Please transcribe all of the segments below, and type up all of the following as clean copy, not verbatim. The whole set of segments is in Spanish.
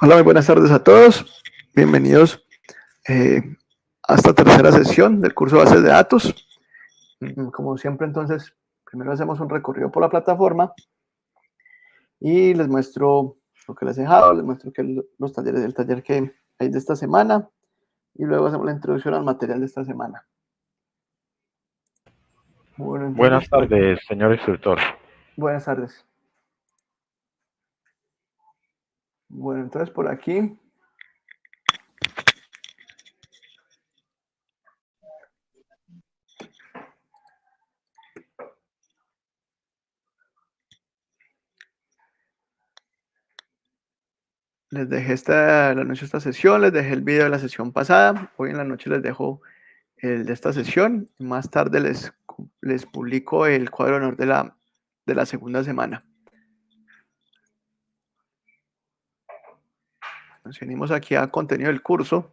Hola, muy buenas tardes a todos. Bienvenidos eh, a esta tercera sesión del curso de bases de datos. Como siempre, entonces, primero hacemos un recorrido por la plataforma y les muestro lo que les he dejado, les muestro los talleres del taller que hay de esta semana y luego hacemos la introducción al material de esta semana. Bueno, Buenas tardes, señor instructor. Buenas tardes. Bueno, entonces por aquí les dejé el anuncio de esta sesión, les dejé el video de la sesión pasada. Hoy en la noche les dejo el de esta sesión. Más tarde les publico el cuadro de honor de la segunda semana. Nos venimos aquí a contenido del curso.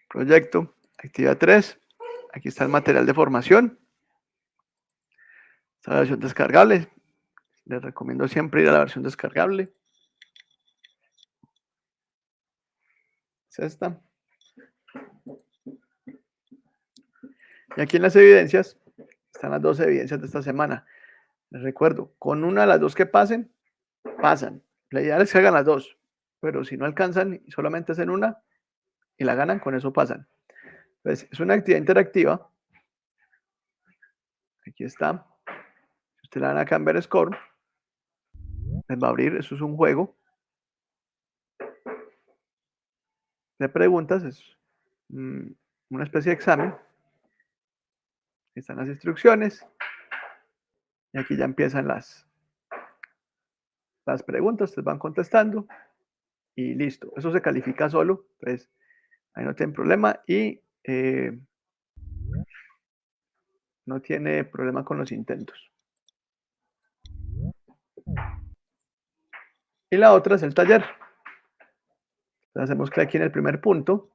Proyecto, actividad 3. Aquí está el material de formación. Esta es la versión descargable. Les recomiendo siempre ir a la versión descargable. Es esta. Y aquí en las evidencias están las 2 evidencias de esta semana. Les recuerdo, con una de las 2 que pasen, pasan. La idea es que hagan las 2, pero si no alcanzan y solamente hacen una y la ganan, con eso pasan. Entonces, es una actividad interactiva. Aquí está. Si usted le dan a cambiar score, les va a abrir. Eso es un juego de preguntas. Es una especie de examen. Aquí están las instrucciones. Y aquí ya empiezan las preguntas. Ustedes van contestando. Y listo. Eso se califica solo. Entonces, ahí no tienen problema. Y no tiene problema con los intentos. Y la otra es el taller. Entonces hacemos clic aquí en el primer punto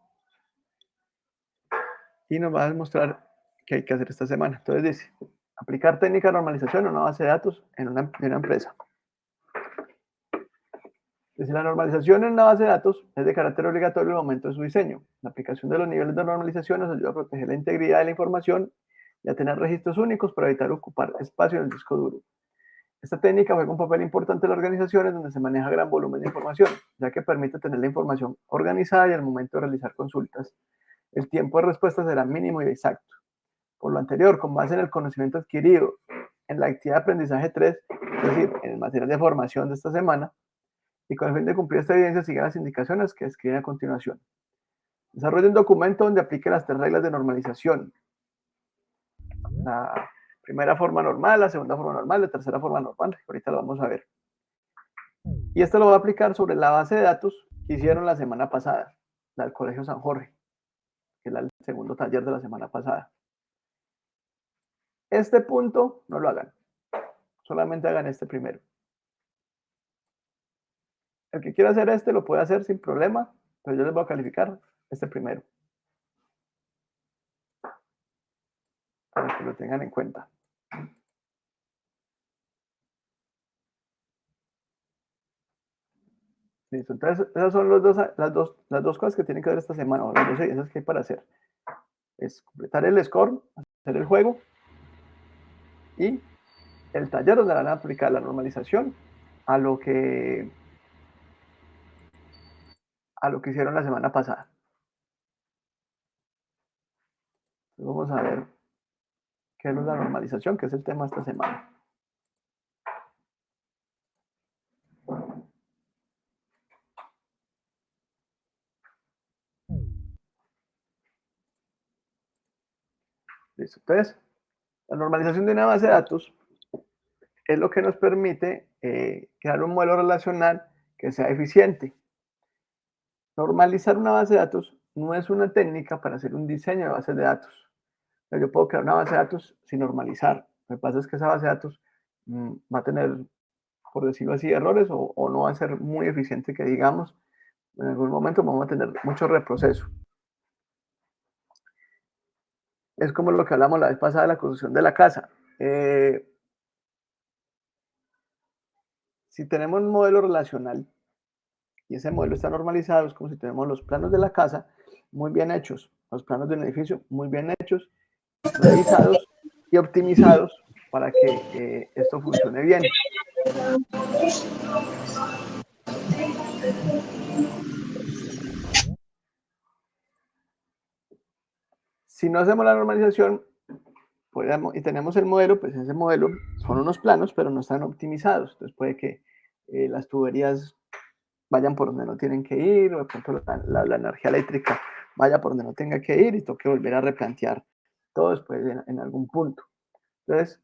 y nos va a mostrar qué hay que hacer esta semana. Entonces dice, aplicar técnica de normalización en una base de datos en una empresa. Entonces, la normalización en una base de datos es de carácter obligatorio en el momento de su diseño. La aplicación de los niveles de normalización nos ayuda a proteger la integridad de la información y a tener registros únicos para evitar ocupar espacio en el disco duro. Esta técnica juega un papel importante en las organizaciones donde se maneja gran volumen de información, ya que permite tener la información organizada y al momento de realizar consultas, el tiempo de respuesta será mínimo y exacto. Por lo anterior, con base en el conocimiento adquirido en la actividad de aprendizaje 3, es decir, en el material de formación de esta semana, y con el fin de cumplir esta evidencia, sigue las indicaciones que describen a continuación. Desarrolle un documento donde aplique las 3 reglas de normalización. La primera forma normal, la segunda forma normal, la tercera forma normal. Ahorita lo vamos a ver. Y esto lo va a aplicar sobre la base de datos que hicieron la semana pasada, la del Colegio San Jorge, que es el segundo taller de la semana pasada. Este punto no lo hagan, solamente hagan este primero. El que quiera hacer este lo puede hacer sin problema, pero yo les voy a calificar este primero, para que lo tengan en cuenta. Listo, entonces esas son las dos cosas que tienen que ver esta semana, o las 2 evidencias que hay para hacer. Es completar el score, hacer el juego y el taller donde van a aplicar la normalización a lo que hicieron la semana pasada. Entonces vamos a ver qué es la normalización, que es el tema de esta semana. Listo, entonces, la normalización de una base de datos es lo que nos permite crear un modelo relacional que sea eficiente. Normalizar una base de datos no es una técnica para hacer un diseño de bases de datos. Yo puedo crear una base de datos sin normalizar. Lo que pasa es que esa base de datos va a tener, por decirlo así, errores o no va a ser muy eficiente que digamos. En algún momento vamos a tener mucho reproceso. Es como lo que hablamos la vez pasada de la construcción de la casa. si tenemos un modelo relacional y ese modelo está normalizado, es como si tenemos los planos de la casa muy bien hechos, los planos de un edificio muy bien hechos, revisados y optimizados para que esto funcione bien. Si no hacemos la normalización y tenemos el modelo, pues ese modelo son unos planos, pero no están optimizados. Entonces puede que las tuberías vayan por donde no tienen que ir, o de pronto la energía eléctrica vaya por donde no tenga que ir y toque volver a replantear todo después en algún punto. Entonces,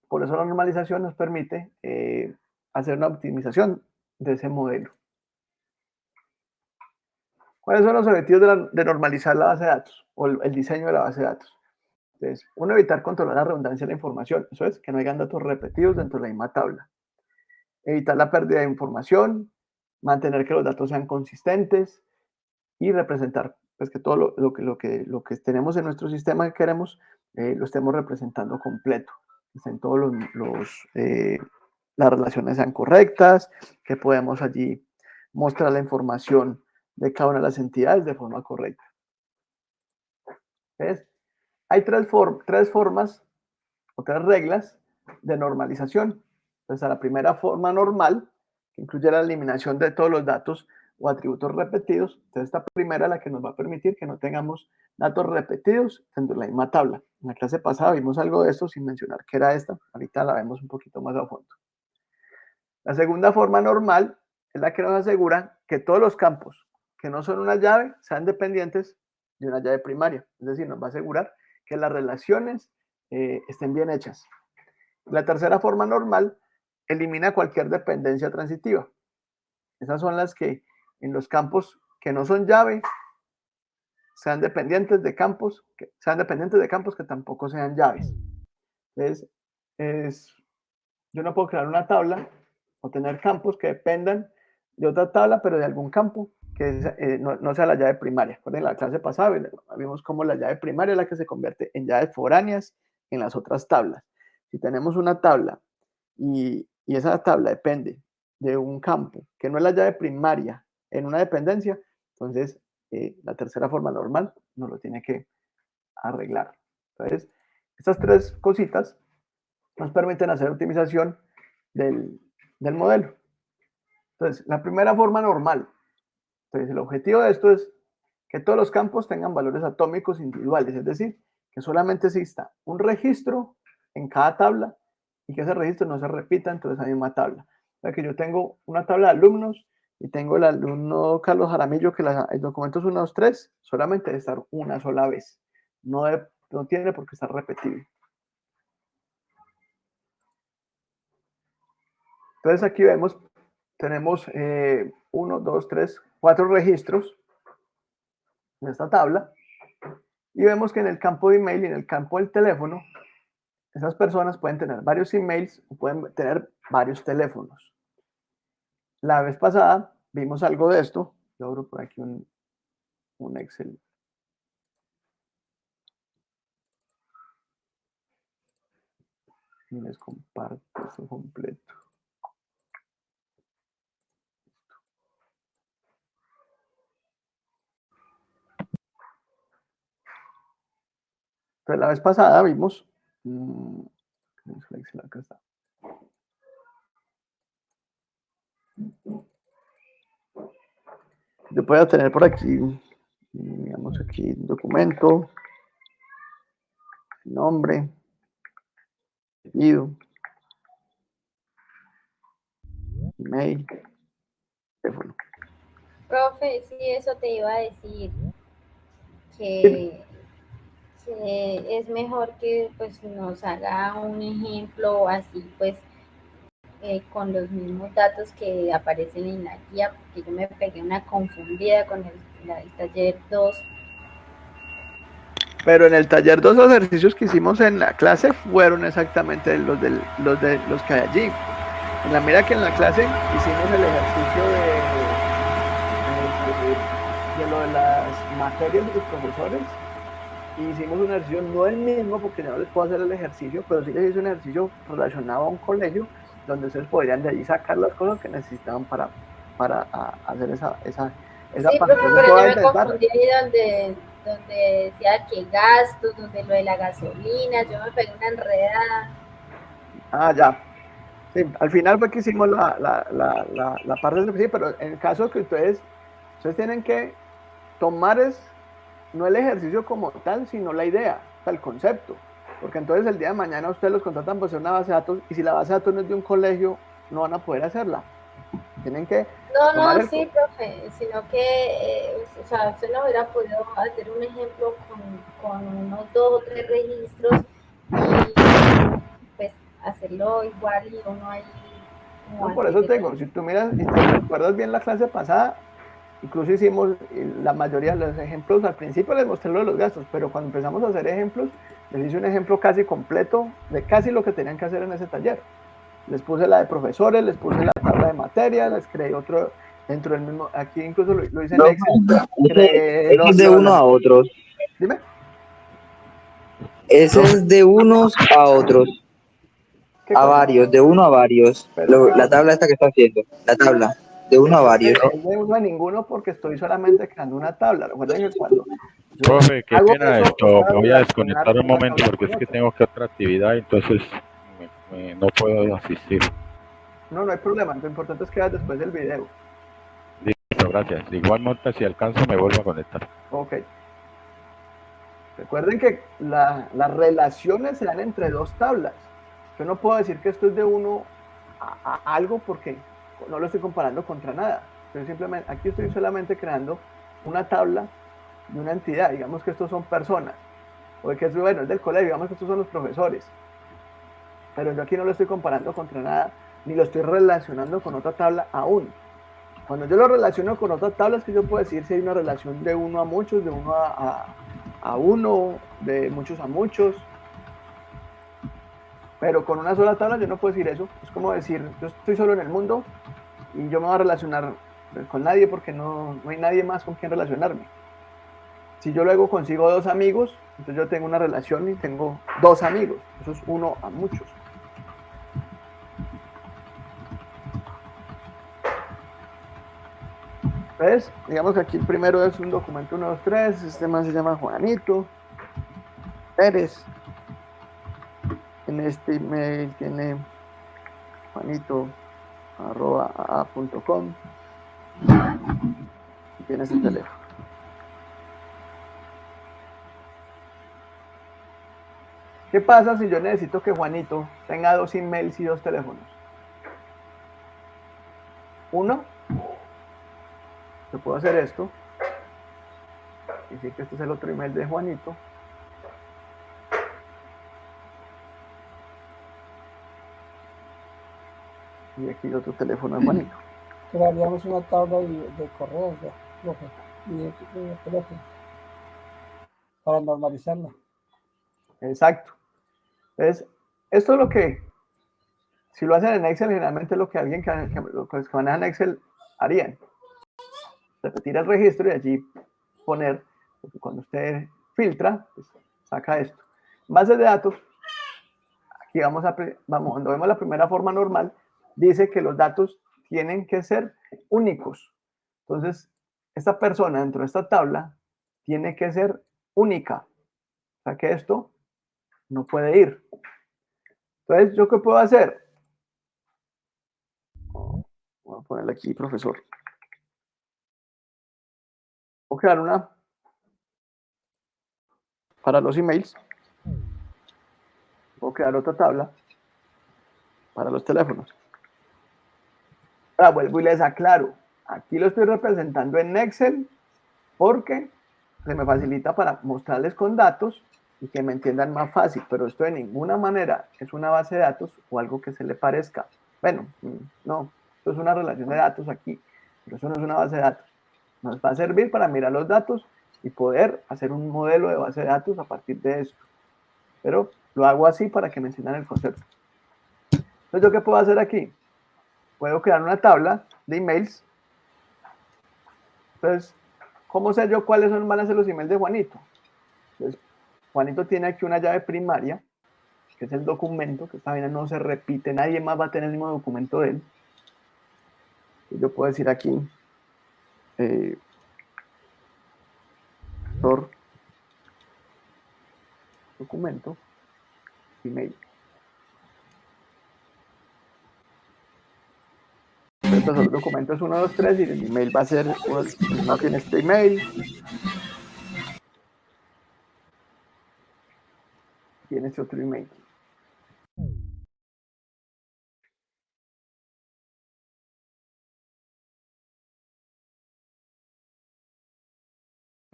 por eso la normalización nos permite hacer una optimización de ese modelo. ¿Cuáles son los objetivos de normalizar la base de datos o el diseño de la base de datos? Entonces, uno, evitar controlar la redundancia de la información. Eso es, que no hayan datos repetidos dentro de la misma tabla. Evitar la pérdida de información, mantener que los datos sean consistentes y representar, pues que todo lo que tenemos en nuestro sistema que queremos, lo estemos representando completo. Que estén todos las relaciones sean correctas, que podemos allí mostrar la información de cada una de las entidades de forma correcta. ¿Ves? Hay tres formas o tres reglas de normalización. Entonces, a la primera forma normal, que incluye la eliminación de todos los datos o atributos repetidos. Entonces, esta primera es la que nos va a permitir que no tengamos datos repetidos dentro de la misma tabla. En la clase pasada vimos algo de esto sin mencionar que era esta. Ahorita la vemos un poquito más a fondo. La segunda forma normal es la que nos asegura que todos los campos que no son una llave sean dependientes de una llave primaria. Es decir, nos va a asegurar que las relaciones estén bien hechas. La tercera forma normal elimina cualquier dependencia transitiva. Esas son las que en los campos que no son llave sean dependientes de campos que tampoco sean llaves. Entonces, yo no puedo crear una tabla o tener campos que dependan de otra tabla, pero de algún campo que no sea la llave primaria. En la clase pasada vimos cómo la llave primaria es la que se convierte en llaves foráneas en las otras tablas. Si tenemos una tabla y esa tabla depende de un campo que no es la llave primaria en una dependencia, entonces la tercera forma normal nos lo tiene que arreglar. Entonces, estas tres cositas nos permiten hacer optimización del modelo. Entonces, la primera forma normal. Entonces, el objetivo de esto es que todos los campos tengan valores atómicos individuales, es decir, que solamente exista un registro en cada tabla y que ese registro no se repita entre esa misma tabla. O sea, que yo tengo una tabla de alumnos y tengo el alumno Carlos Jaramillo, que el documento es 1, 2, 3, solamente debe estar una sola vez. No tiene por qué estar repetido. Entonces aquí tenemos 1, 2, 3, 4 registros en esta tabla y vemos que en el campo de email y en el campo del teléfono, esas personas pueden tener varios emails o pueden tener varios teléfonos. La vez pasada vimos algo de esto. Yo abro por aquí un Excel. Y les comparto esto completo. Entonces, la vez pasada vimos, acá está. Yo puedo tener por aquí, digamos aquí, documento, nombre, apellido, email, teléfono. Profe, sí, eso te iba a decir, que es mejor que pues nos haga un ejemplo así, pues con los mismos datos que aparecen en la guía, porque yo me pegué una confundida con el taller 2. Pero en el taller 2 los ejercicios que hicimos en la clase fueron exactamente los que hay allí. En la mira que en la clase hicimos el ejercicio de lo de las materias de los profesores. Y hicimos un ejercicio, no el mismo, porque no les puedo hacer el ejercicio, pero sí les hice un ejercicio relacionado a un colegio, donde ustedes podrían de ahí sacar las cosas que necesitaban para hacer esa Sí, parte. profe, Entonces, pero yo voy yo a me intentar. confundí ahí donde decía que gastos, donde lo de la gasolina, yo me pegué una enredada. Ya. Sí, al final fue que hicimos la parte de sí, pero en el caso que ustedes tienen que tomar no el ejercicio como tal, sino la idea, o sea, el concepto. Porque entonces el día de mañana ustedes los contratan por ser una base de datos y si la base de datos no es de un colegio, no van a poder hacerla. Tienen que No, tomar no, el... sí, profe, sino que, o sea, usted no hubiera podido hacer un ejemplo con unos 2 o 3 registros y pues hacerlo igual y uno ahí como No, por hacer eso el tengo, si registro. tú miras y te recuerdas bien la clase pasada, incluso hicimos la mayoría de los ejemplos, al principio les mostré lo de los gastos, pero cuando empezamos a hacer ejemplos, les hice un ejemplo casi completo de casi lo que tenían que hacer en ese taller. Les puse la de profesores, les puse la tabla de materias, les creé otro dentro del mismo, aquí incluso lo hice en Profe, Excel, creé ese es de uno a otros. dime. Ese es de unos a otros, ¿Qué a cosa? varios, de uno a varios. Pero La tabla esta que está haciendo, la tabla, de uno a varios. es de uno a ninguno porque estoy solamente creando una tabla. Recuerden que cuando yo Profe, qué hago pena eso es esto. para Me voy a relacionar desconectar un una momento tabla porque con es que otra. tengo que otra actividad, entonces no puedo asistir. No, no hay problema. Lo importante es que veas después del video. Listo, gracias. De igual modo, si alcanzo, me vuelvo a conectar. Ok. Recuerden que las relaciones se dan entre dos tablas. Yo no puedo decir que esto es de uno a algo porque no lo estoy comparando contra nada. Yo simplemente, aquí estoy solamente creando una tabla de una entidad. Digamos que estos son personas. O que es, bueno, es del colegio. Digamos que estos son los profesores. Pero yo aquí no lo estoy comparando contra nada, ni lo estoy relacionando con otra tabla aún. Cuando yo lo relaciono con otra tabla es que yo puedo decir si hay una relación de uno a muchos, de uno a uno, de muchos a muchos, pero con una sola tabla yo no puedo decir eso. Es como decir, yo estoy solo en el mundo y yo me voy a relacionar con nadie porque no hay nadie más con quien relacionarme. Si yo luego consigo 2 amigos, entonces yo tengo una relación y tengo 2 amigos. Eso es uno a muchos. Entonces, digamos que aquí el primero es un documento 1, 2, 3. Este man se llama Juanito Pérez. En este email tiene juanito@aa.com y tiene este teléfono. ¿Qué pasa si yo necesito que Juanito tenga 2 emails y 2 teléfonos? Uno, yo puedo hacer esto y decir que este es el otro email de Juanito. Y aquí el otro teléfono de Juanito. Crearíamos una tabla de correos, ya, profe, y de teléfono, para normalizarla. Exacto. Entonces, esto es lo que, si lo hacen en Excel, generalmente es lo que alguien que maneja Excel harían. Repetir el registro y allí poner, porque cuando usted filtra, pues, saca esto. Bases de datos, aquí cuando vemos la primera forma normal, dice que los datos tienen que ser únicos. Entonces, esta persona dentro de esta tabla tiene que ser única. O sea que esto no puede ir. Entonces, ¿yo qué puedo hacer? Voy a ponerle aquí, profesor. Voy a crear una para los emails. Voy a crear otra tabla para los teléfonos. Ahora vuelvo y les aclaro. Aquí lo estoy representando en Excel porque se me facilita para mostrarles con datos y que me entiendan más fácil, pero esto de ninguna manera es una base de datos o algo que se le parezca. Bueno, no, esto es una relación de datos aquí, pero eso no es una base de datos. Nos va a servir para mirar los datos y poder hacer un modelo de base de datos a partir de esto. Pero lo hago así para que me entiendan el concepto. Entonces, ¿yo qué puedo hacer aquí? Puedo crear una tabla de emails. Entonces, ¿cómo sé yo cuáles van a ser los emails de Juanito? Entonces, Juanito tiene aquí una llave primaria que es el documento, que esta vaina no se repite, nadie más va a tener el mismo documento de él. Yo puedo decir aquí, documento, email. Entonces el documento es 1, 2, 3 y el email va a ser, no tiene este email. Tiene este otro email.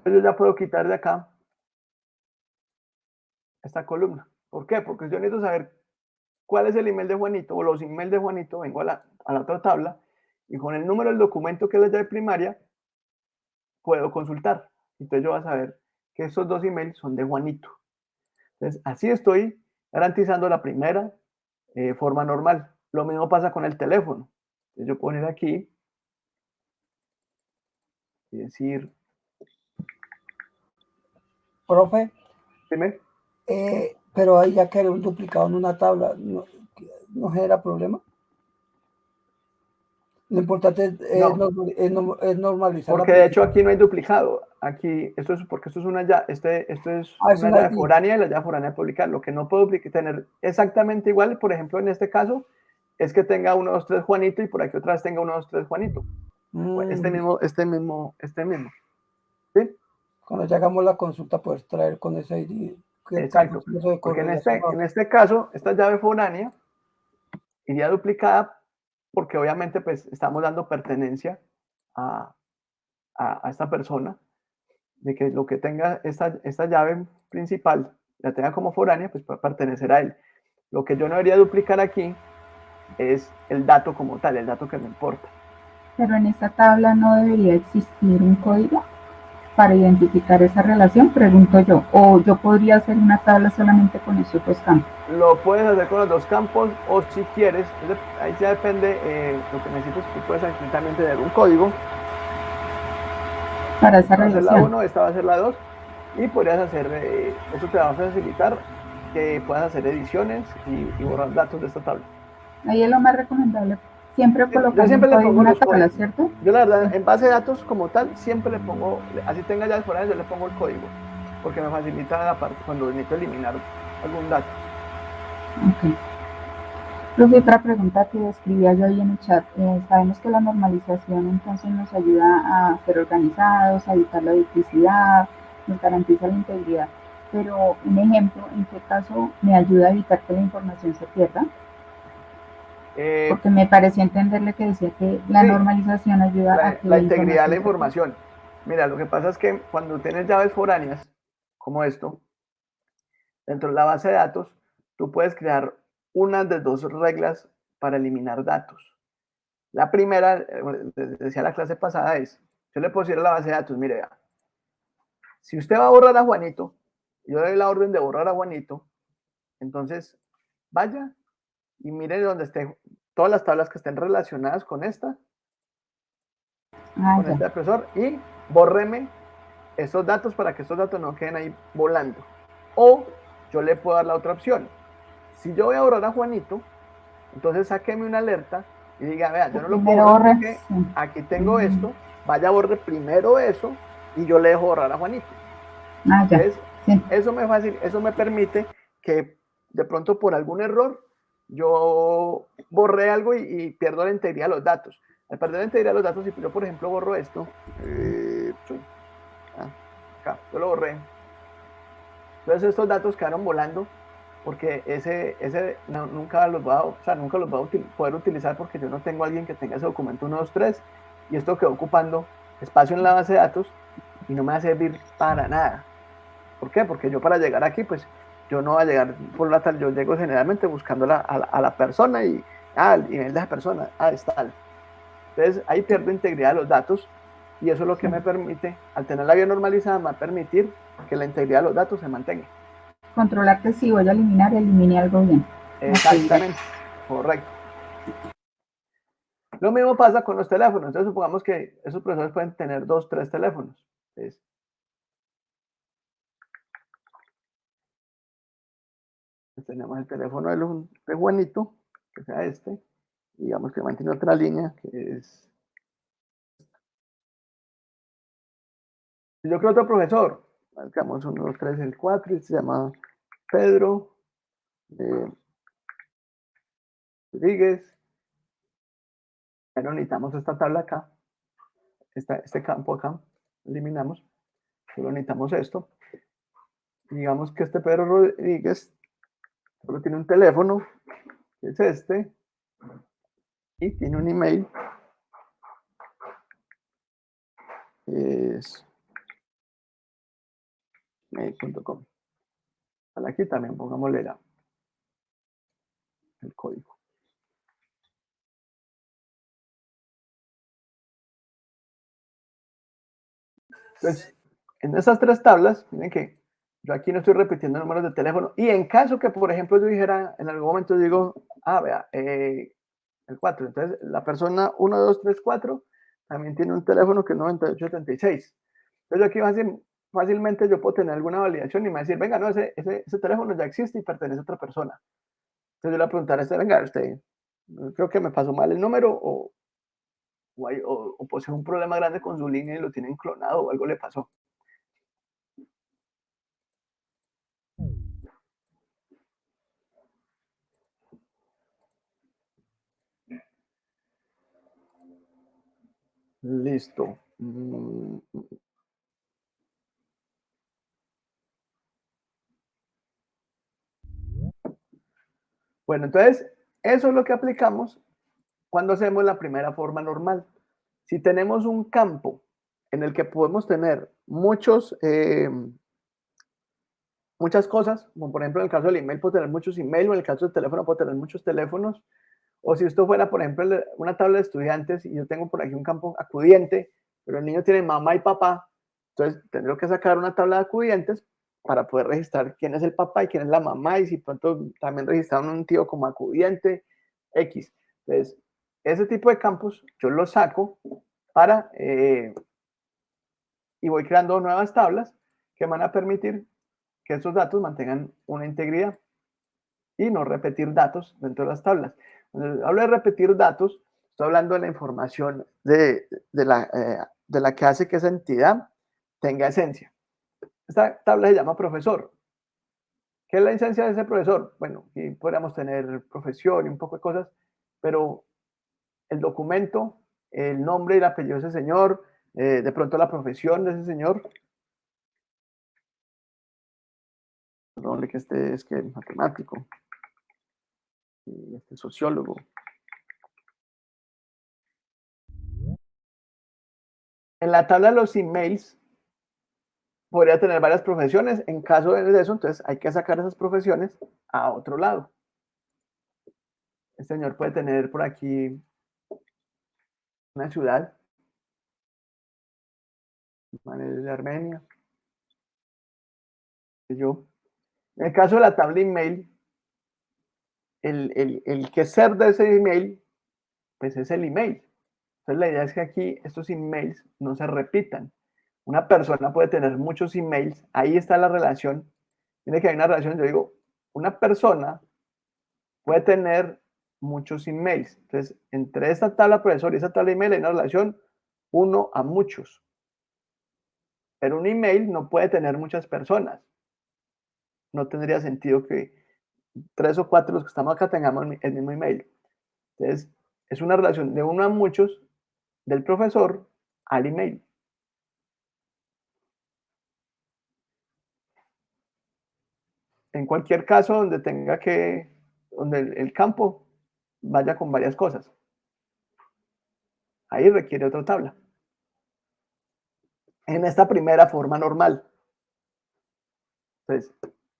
Yo ya puedo quitar de acá esta columna. ¿Por qué? Porque yo necesito saber cuál es el email de Juanito o los emails de Juanito. Vengo a la otra tabla y con el número del documento que es la llave primaria puedo consultar. Entonces yo voy a saber que estos 2 emails son de Juanito. Entonces así estoy garantizando la primera forma normal. Lo mismo pasa con el teléfono. Entonces yo puedo poner aquí y decir, Profe, dime. pero ahí ya queda un duplicado en una tabla, ¿no genera problema? Lo importante es normalizar. Porque de hecho aquí no hay duplicado. Aquí, porque esto es una llave, esto es una llave foránea y la llave foránea publicar. Lo que no puedo tener exactamente igual, por ejemplo, en este caso, es que tenga 1, 2, 3 Juanito y por aquí otra vez tenga 1, 2, 3 Juanito. Este mismo. ¿Sí? Cuando ya hagamos la consulta, puedes traer con ese ID. Exacto. Porque en este caso, esta llave foránea iría duplicada porque obviamente pues estamos dando pertenencia a esta persona, de que lo que tenga esta llave principal, la tenga como foránea, pues puede pertenecer a él. Lo que yo no debería duplicar aquí es el dato como tal, el dato que me importa. Pero en esta tabla no debería existir un código para identificar esa relación, pregunto yo. O yo podría hacer una tabla solamente con estos 2 campos. Lo puedes hacer con los 2 campos o si quieres, ahí ya depende lo que necesites, tú puedes también tener un código. Para esa relación. Esta va a ser la 1, esta va a ser la 2 y podrías hacer, eso te va a facilitar que puedas hacer ediciones y borrar datos de esta tabla. Ahí es lo más recomendable. Siempre colocar yo siempre le pongo una los tabla, códigos. ¿cierto? Yo la verdad, en base de datos como tal, siempre le pongo, así tenga llaves foráneas, yo le pongo el código, porque me facilita la parte cuando necesito eliminar algún dato. Ok. Profe, otra pregunta que escribía yo ahí en el chat. Sabemos que la normalización entonces nos ayuda a ser organizados, a evitar la duplicidad, nos garantiza la integridad. Pero, un ejemplo, ¿en qué caso me ayuda a evitar que la información se pierda? Porque me pareció entenderle que decía que la normalización ayuda a que la integridad de la información. Mira, lo que pasa es que cuando tienes llaves foráneas, como esto, dentro de la base de datos, tú puedes crear una de 2 reglas para eliminar datos. La primera, decía la clase pasada, es, yo le puedo decir a la base de datos, mire, si usted va a borrar a Juanito, yo doy la orden de borrar a Juanito, entonces vaya y mire donde estén todas las tablas que estén relacionadas con esta, con este profesor, y bórreme esos datos para que estos datos no queden ahí volando. O yo le puedo dar la otra opción. Si yo voy a borrar a Juanito, entonces sáqueme una alerta y diga, vea, yo no lo puedo borrar porque aquí tengo esto, vaya, borre primero eso y yo le dejo borrar a Juanito. Entonces, eso me permite que de pronto por algún error yo borré algo y pierdo la integridad de los datos. Al perder la integridad de los datos, si yo por ejemplo borro esto, acá, yo lo borré. Entonces estos datos quedaron volando porque ese nunca los va a poder utilizar porque yo no tengo a alguien que tenga ese documento 1, 2, 3 y esto quedó ocupando espacio en la base de datos y no me va a servir para nada. ¿Por qué? Porque yo para llegar aquí, pues yo no voy a llegar por la tal, yo llego generalmente buscando a la persona y el email de esa persona, es tal. Entonces ahí pierdo integridad de los datos y eso es lo que me permite, al tenerla bien normalizada, me va a permitir que la integridad de los datos se mantenga. Controlar que si voy a eliminar, elimine algo bien. Exactamente, correcto. Lo mismo pasa con los teléfonos. Entonces supongamos que esos profesores pueden tener 2, 3 teléfonos. Entonces, Tenemos el teléfono de Juanito, que sea este. Digamos que mantiene otra línea, que es... Yo creo otro profesor. Marcamos 1, 2, 3, el 4, y se llama Pedro Rodríguez. Pero necesitamos esta tabla acá, este campo acá, eliminamos. Solo necesitamos esto. Digamos que este Pedro Rodríguez solo tiene un teléfono, que es este, y tiene un email, es mail.com. Aquí también pongámosle el código. Entonces, en esas tres tablas, miren que yo aquí no estoy repitiendo números de teléfono. Y en caso que, por ejemplo, yo dijera, en algún momento digo, vea, el 4. Entonces, la persona 1, 2, 3, 4 también tiene un teléfono que es 9876. Entonces, aquí fácilmente yo puedo tener alguna validación y me va a decir, venga, no, ese teléfono ya existe y pertenece a otra persona. Entonces, yo le voy a preguntar a este, venga, usted, creo que me pasó mal el número o posee un problema grande con su línea y lo tienen clonado o algo le pasó. Listo. Bueno, entonces, eso es lo que aplicamos cuando hacemos la primera forma normal. Si tenemos un campo en el que podemos tener muchas cosas, como por ejemplo en el caso del email puedo tener muchos emails, o en el caso del teléfono puedo tener muchos teléfonos, o si esto fuera, por ejemplo, una tabla de estudiantes y yo tengo por aquí un campo acudiente, pero el niño tiene mamá y papá, entonces tendré que sacar una tabla de acudientes para poder registrar quién es el papá y quién es la mamá, y si pronto también registraron un tío como acudiente, X. Entonces, ese tipo de campos yo los saco para, y voy creando nuevas tablas que van a permitir que estos datos mantengan una integridad y no repetir datos dentro de las tablas. Cuando hablo de repetir datos, estoy hablando de la información de la que hace que esa entidad tenga esencia. Esta tabla se llama profesor. ¿Qué es la esencia de ese profesor? Bueno, aquí podríamos tener profesión y un poco de cosas, pero el documento, el nombre y el apellido de ese señor, de pronto la profesión de ese señor, probable que este es que matemático, y este sociólogo. En la tabla de los emails podría tener varias profesiones. En caso de eso, entonces hay que sacar esas profesiones a otro lado. Este señor puede tener por aquí una ciudad, de Armenia. Yo. En el caso de la tabla email, el que ser de ese email, pues es el email. Entonces la idea es que aquí estos emails no se repitan. Una persona puede tener muchos emails, ahí está la relación. Tiene que haber una relación, yo digo, una persona puede tener muchos emails. Entonces, entre esta tabla profesor y esta tabla email hay una relación 1 a muchos. Pero un email no puede tener muchas personas. No tendría sentido que 3 o 4 los que estamos acá tengamos el mismo email. Entonces, es una relación de 1 a muchos del profesor al email. En cualquier caso donde donde el campo vaya con varias cosas. Ahí requiere otra tabla. En esta primera forma normal. Entonces,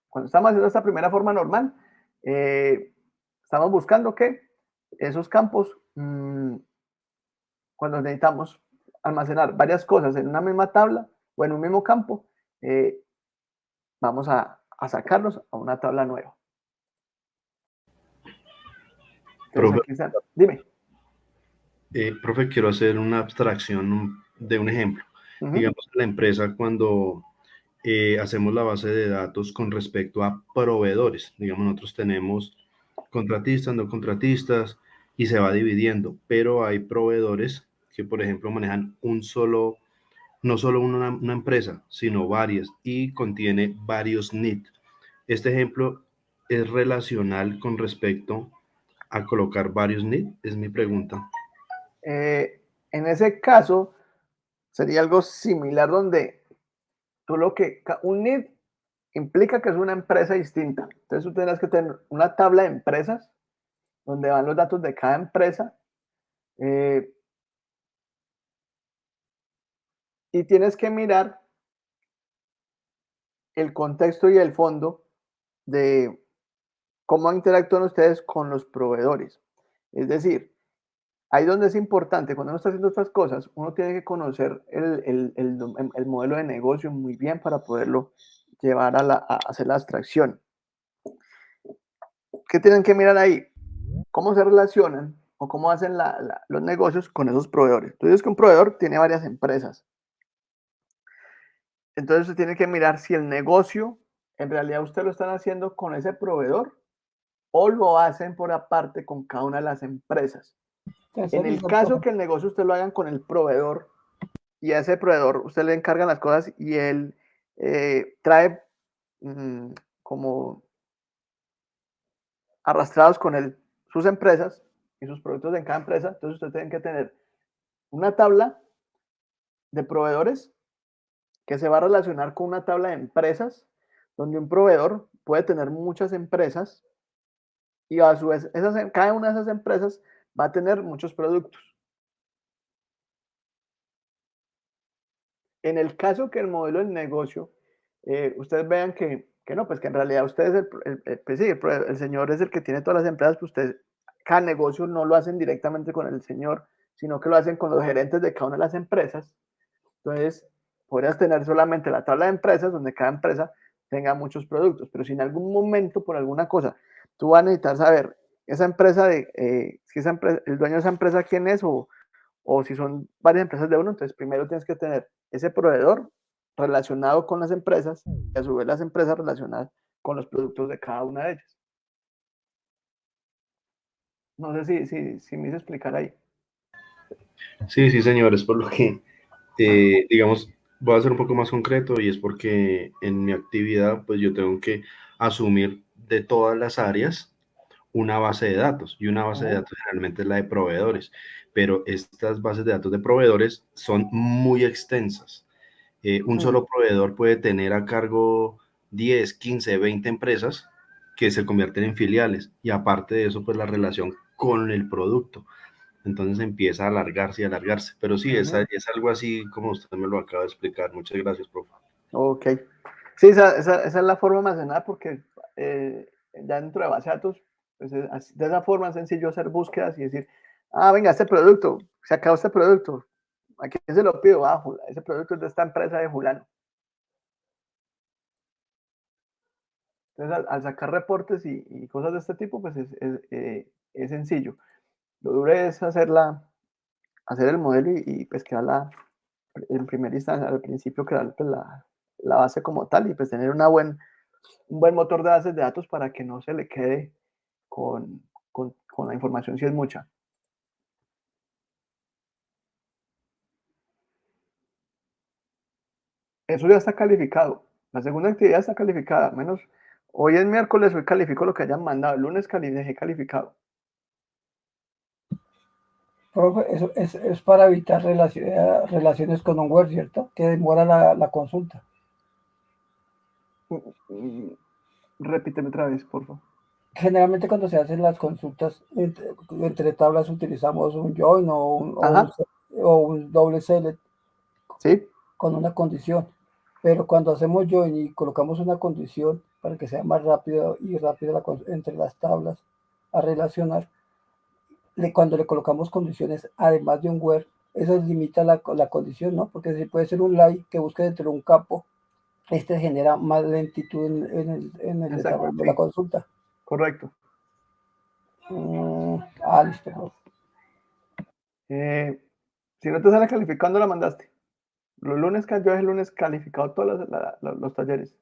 cuando estamos haciendo esta primera forma normal, estamos buscando que esos campos, cuando necesitamos almacenar varias cosas en una misma tabla o en un mismo campo, vamos a sacarlos a una tabla nueva. Profe, dime. Profe, quiero hacer una abstracción de un ejemplo. Digamos, la empresa cuando hacemos la base de datos con respecto a proveedores. Digamos, nosotros tenemos contratistas, no contratistas, y se va dividiendo, pero hay proveedores que, por ejemplo, manejan no solo una empresa, sino varias, y contiene varios NIT. Este ejemplo es relacional con respecto a colocar varios NIT, es mi pregunta. En ese caso, sería algo similar donde un NID implica que es una empresa distinta. Entonces tú tendrás que tener una tabla de empresas donde van los datos de cada empresa y tienes que mirar el contexto y el fondo de cómo interactúan ustedes con los proveedores. Es decir, ahí donde es importante, cuando uno está haciendo estas cosas, uno tiene que conocer el modelo de negocio muy bien para poderlo llevar a hacer la abstracción. ¿Qué tienen que mirar ahí? ¿Cómo se relacionan o cómo hacen los negocios con esos proveedores? Tú dices que un proveedor tiene varias empresas. Entonces usted tiene que mirar si el negocio en realidad usted lo están haciendo con ese proveedor o lo hacen por aparte con cada una de las empresas. En el caso que el negocio usted lo hagan con el proveedor y a ese proveedor usted le encargan las cosas y él trae como arrastrados con él sus empresas y sus productos en cada empresa, entonces usted tiene que tener una tabla de proveedores que se va a relacionar con una tabla de empresas, donde un proveedor puede tener muchas empresas y a su vez cada una de esas empresas va a tener muchos productos. En el caso que el modelo del negocio, ustedes vean que no, pues que en realidad ustedes, pues sí, el señor es el que tiene todas las empresas, pues ustedes, cada negocio no lo hacen directamente con el señor, sino que lo hacen con los gerentes de cada una de las empresas. Entonces, podrías tener solamente la tabla de empresas donde cada empresa tenga muchos productos, pero si en algún momento, por alguna cosa, tú vas a necesitar saber esa empresa si el dueño de esa empresa quién es o si son varias empresas de uno, entonces primero tienes que tener ese proveedor relacionado con las empresas y a su vez las empresas relacionadas con los productos de cada una de ellas. No sé si me hice explicar ahí. Sí, sí, señores, por lo que, digamos, voy a ser un poco más concreto y es porque en mi actividad, pues yo tengo que asumir de todas las áreas una base de datos y una base de datos generalmente es la de proveedores, pero estas bases de datos de proveedores son muy extensas. Un solo proveedor puede tener a cargo 10, 15, 20 empresas que se convierten en filiales y aparte de eso, pues la relación con el producto. Entonces empieza a alargarse y alargarse. Pero sí, es algo así como usted me lo acaba de explicar. Muchas gracias, profe. Ok. Sí, esa es la forma más nada porque ya dentro de base de datos, pues de esa forma es sencillo hacer búsquedas y decir, venga, este producto, se acabó este producto, ¿a quién se lo pido? Ese producto es de esta empresa de fulano. Entonces, al sacar reportes y cosas de este tipo, pues es sencillo. Lo duro es hacer el modelo y pues quedar en primera instancia, al principio, quedar pues, la base como tal y pues tener un buen motor de bases de datos para que no se le quede con la información si es mucha. Eso ya está calificado. La segunda actividad está calificada. Menos hoy es miércoles, hoy califico lo que hayan mandado. El lunes dejé calificado. Profe, eso es para evitar relaciones con un web, ¿cierto? Que demora la consulta. Repíteme otra vez, por favor. Generalmente cuando se hacen las consultas entre tablas utilizamos un join o un doble select ¿Sí? con una condición. Pero cuando hacemos join y colocamos una condición para que sea más rápido y rápido entre las tablas a relacionar, cuando le colocamos condiciones además de un where, eso limita la condición, ¿no? Porque si puede ser un like que busque dentro de un campo, genera más lentitud en el desarrollo de la consulta. Correcto. Listo. Si no te sale calificando, la mandaste. Los lunes, yo es el lunes calificado todos los talleres.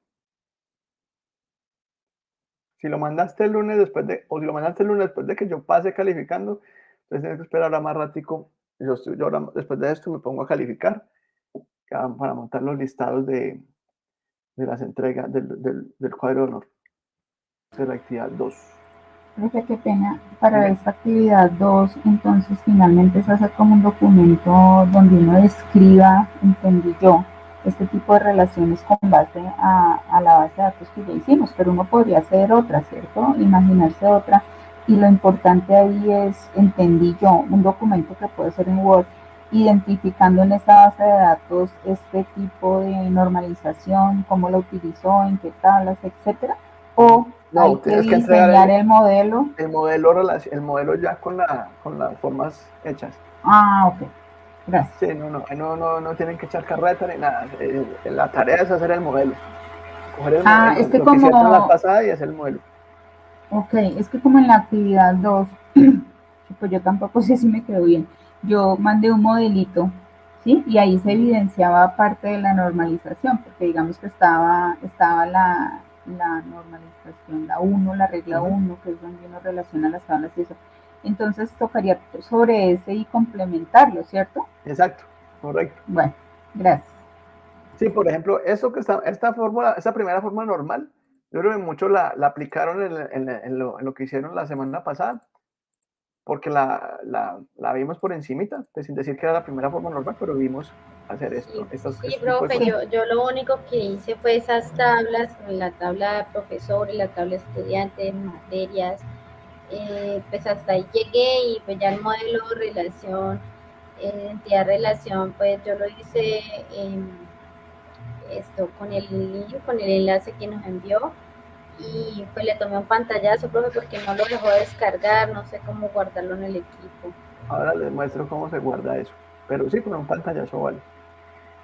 Si lo mandaste el lunes después de, o si lo mandaste el lunes después de que yo pase calificando, entonces tienes que esperar ahora más ratico. Yo ahora, después de esto me pongo a calificar para montar los listados de las entregas del cuadro de honor de la actividad 2. Profe, qué pena. Para esta actividad 2, entonces finalmente se hace como un documento donde uno describa, entendí yo, este tipo de relaciones con base a la base de datos que ya hicimos, pero uno podría hacer otra, ¿cierto? Imaginarse otra. Y lo importante ahí es, entendí yo, un documento que puede ser en Word, identificando en esa base de datos este tipo de normalización, cómo lo utilizó, en qué tablas, etcétera. O no, hay que tienes que diseñar el modelo. El modelo ya con las formas hechas. Ah, ok. Gracias. Sí, no tienen que echar carreta ni nada. La tarea es hacer el modelo. Coger el modelo, es que lo que hicieron la pasada y hacer el modelo. Ok, es que como en la actividad 2, pues yo tampoco sé si me quedó bien. Yo mandé un modelito, ¿sí? Y ahí se evidenciaba parte de la normalización, porque digamos que estaba la normalización, la 1, la regla 1, que es donde uno relaciona las tablas y eso. Entonces tocaría sobre ese y complementarlo, ¿cierto? Exacto, correcto. Bueno, gracias. Sí, por ejemplo, esta primera fórmula normal, yo creo que muchos la aplicaron en lo que hicieron la semana pasada, porque la vimos por encimita, pues sin decir que era la primera forma normal, pero vimos hacer esto. Sí, profe, yo lo único que hice fue esas tablas, la tabla de profesor y la tabla de estudiante, materias, pues hasta ahí llegué y pues ya el modelo relación, entidad-relación, pues yo lo hice con el enlace que nos envió y pues le tomé un pantallazo, profe, porque no lo dejó descargar, no sé cómo guardarlo en el equipo. Ahora les muestro cómo se guarda eso, pero sí, con un pantallazo vale.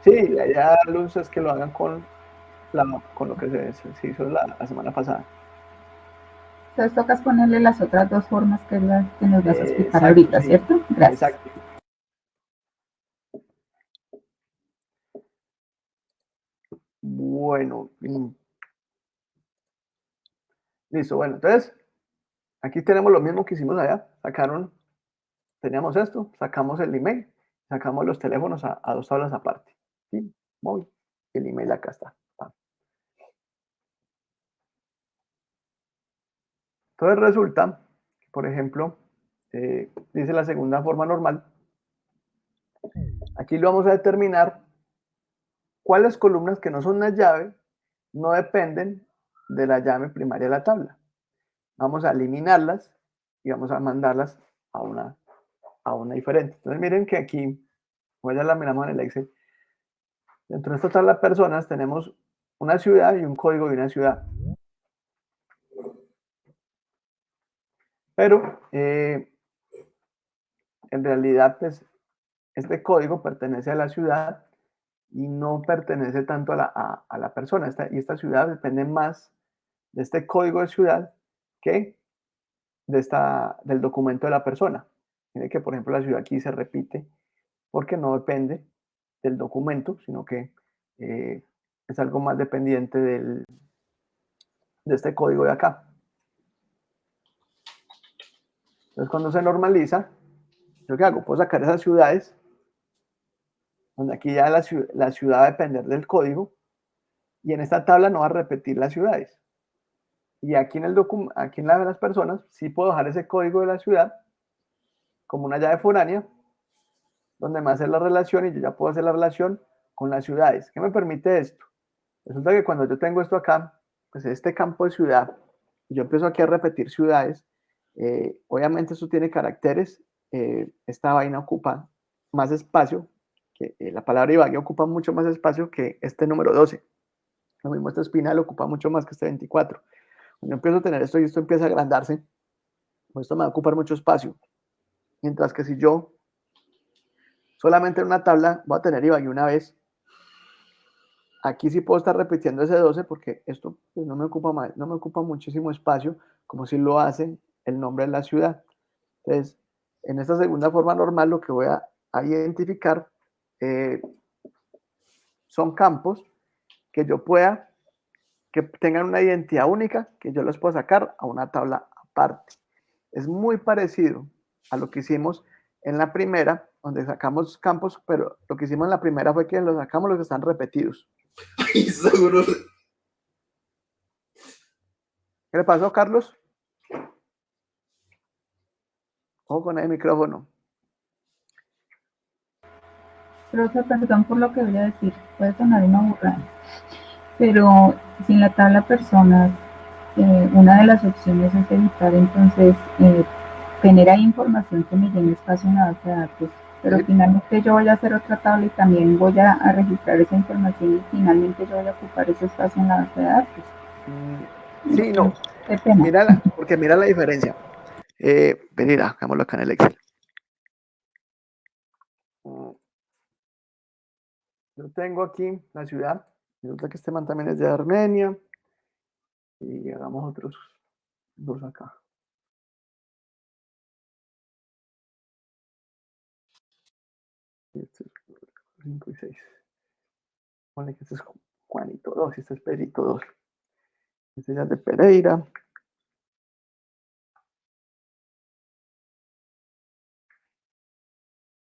Sí, la idea de luz es que lo hagan con lo que se hizo la semana pasada. Entonces tocas ponerle las otras dos formas que es la que nos vas a explicar ahorita, sí. ¿Cierto? Gracias. Exacto. Bueno, listo. Bueno, entonces, aquí tenemos lo mismo que hicimos allá. Teníamos esto, sacamos el email, sacamos los teléfonos a dos tablas aparte. ¿Sí? Móvil. El email acá está. Entonces resulta, por ejemplo, dice la segunda forma normal. Aquí lo vamos a determinar cuáles columnas que no son una llave no dependen de la llave primaria de la tabla. Vamos a eliminarlas y vamos a mandarlas a una diferente. Entonces miren que aquí, como ya la miramos en el Excel, dentro de esta tabla de personas tenemos una ciudad y un código de una ciudad. Pero en realidad, pues, este código pertenece a la ciudad y no pertenece tanto a la persona. Esta ciudad depende más de este código de ciudad que del documento de la persona. Miren que, por ejemplo, la ciudad aquí se repite porque no depende del documento, sino que es algo más dependiente de este código de acá. Entonces, cuando se normaliza, ¿yo qué hago? Puedo sacar esas ciudades, donde aquí ya la ciudad va a depender del código, y en esta tabla no va a repetir las ciudades. Y aquí aquí en la de las personas, sí puedo dejar ese código de la ciudad como una llave foránea, donde me hace la relación y yo ya puedo hacer la relación con las ciudades. ¿Qué me permite esto? Resulta que cuando yo tengo esto acá, pues este campo de ciudad, y yo empiezo aquí a repetir ciudades, obviamente esto tiene caracteres, esta vaina ocupa más espacio, que la palabra Ibagué ocupa mucho más espacio que este número 12. Lo mismo esta espinal ocupa mucho más que este 24. Cuando yo empiezo a tener esto y esto empieza a agrandarse, pues esto me va a ocupar mucho espacio. Mientras que si yo solamente en una tabla voy a tener Ibagué una vez, aquí sí puedo estar repitiendo ese 12 porque esto pues, no me ocupa muchísimo espacio como si lo hace el nombre de la ciudad. Entonces, en esta segunda forma normal lo que voy a identificar son campos que yo pueda, que tengan una identidad única, que yo los puedo sacar a una tabla aparte. Es muy parecido a lo que hicimos en la primera, donde sacamos campos, pero lo que hicimos en la primera fue que los sacamos los que están repetidos. Ay, seguro. ¿Qué le pasó, Carlos? Ojo con el micrófono. Profe, perdón por lo que voy a decir, puede sonar una burrada, pero si en la tabla personas una de las opciones es evitar entonces tener ahí información que me llene espacio en la base de datos, pero Sí. finalmente yo voy a hacer otra tabla y también voy a registrar esa información y finalmente yo voy a ocupar ese espacio en la base de datos. Sí, no. Qué pena. Mira, porque mira la diferencia. Venir, hagámoslo acá en el Excel. Yo tengo aquí la ciudad. Resulta que este man también es de Armenia. Y hagamos otros dos acá. Este es 5 y 6. Pone que este es Juanito 2 y este es Perito 2. Este ya es de Pereira.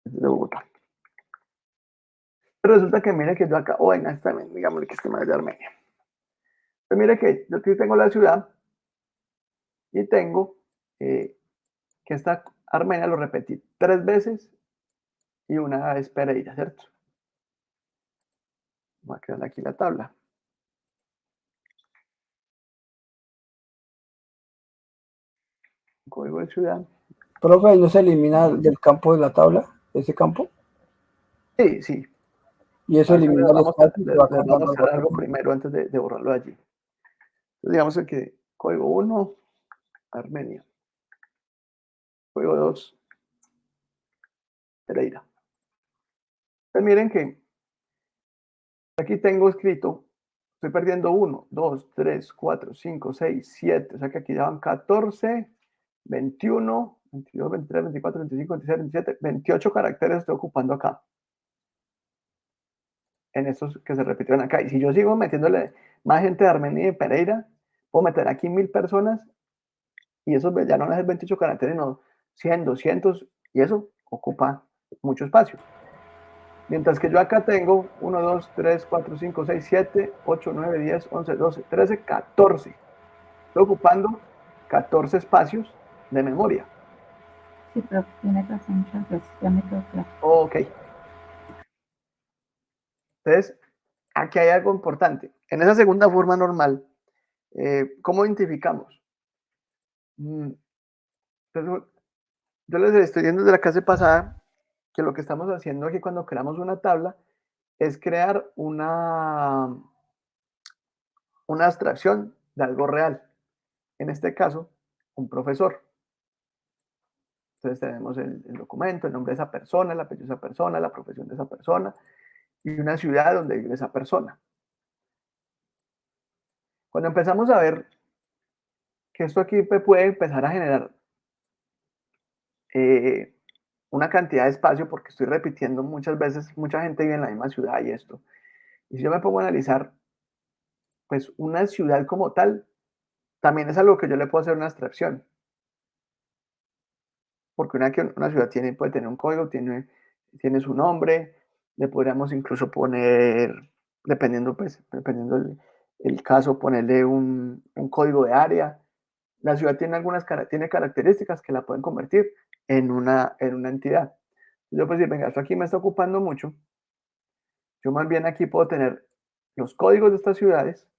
Este es de Bogotá. Pero resulta que mire que yo acá, o venga, también, digámosle que este man es de Armenia. Pues mire que yo aquí tengo la ciudad y tengo que esta Armenia lo repetí 3 veces y una vez Pereira, ¿cierto? Voy a crear aquí la tabla. Código de ciudad. Profe, ¿ahí no se elimina del campo de la tabla, ese campo? Sí, sí. Y eso elimina el espacio y se va Les voy a cargando mostrar algo. algo primero antes de borrarlo allí. Entonces, digamos que código 1, Armenia. Código 2, Pereira. Pues miren que aquí tengo escrito, estoy perdiendo 1, 2, 3, 4, 5, 6, 7. O sea que aquí ya van 14, 21, 22, 23, 24, 25, 26, 27, 28 caracteres estoy ocupando acá. En estos que se repitieron acá. Y si yo sigo metiéndole más gente de Armenia y de Pereira, puedo meter aquí 1000 personas y eso ya no es 28 caracteres, no 100, 200 y eso ocupa mucho espacio. Mientras que yo acá tengo 1, 2, 3, 4, 5, 6, 7, 8, 9, 10, 11, 12, 13, 14. Estoy ocupando 14 espacios de memoria. Sí, pero tiene razón muchas veces, ya me quedó claro. Ok. Entonces, aquí hay algo importante. En esa segunda forma normal, ¿cómo identificamos? Entonces, yo les estoy viendo desde la clase pasada que lo que estamos haciendo aquí cuando creamos una tabla es crear una abstracción de algo real. En este caso, un profesor. Entonces tenemos el documento, el nombre de esa persona, el apellido de esa persona, la profesión de esa persona y una ciudad donde vive esa persona. Cuando empezamos a ver que esto aquí puede empezar a generar una cantidad de espacio, porque estoy repitiendo muchas veces, mucha gente vive en la misma ciudad y esto. Y si yo me pongo a analizar, pues una ciudad como tal, también es algo que yo le puedo hacer una abstracción. Porque una ciudad puede tener un código, tiene su nombre, le podríamos incluso poner, dependiendo el caso, ponerle un código de área. La ciudad tiene tiene características que la pueden convertir en una entidad. Yo pues decir, venga, esto aquí me está ocupando mucho. Yo más bien aquí puedo tener los códigos de estas ciudades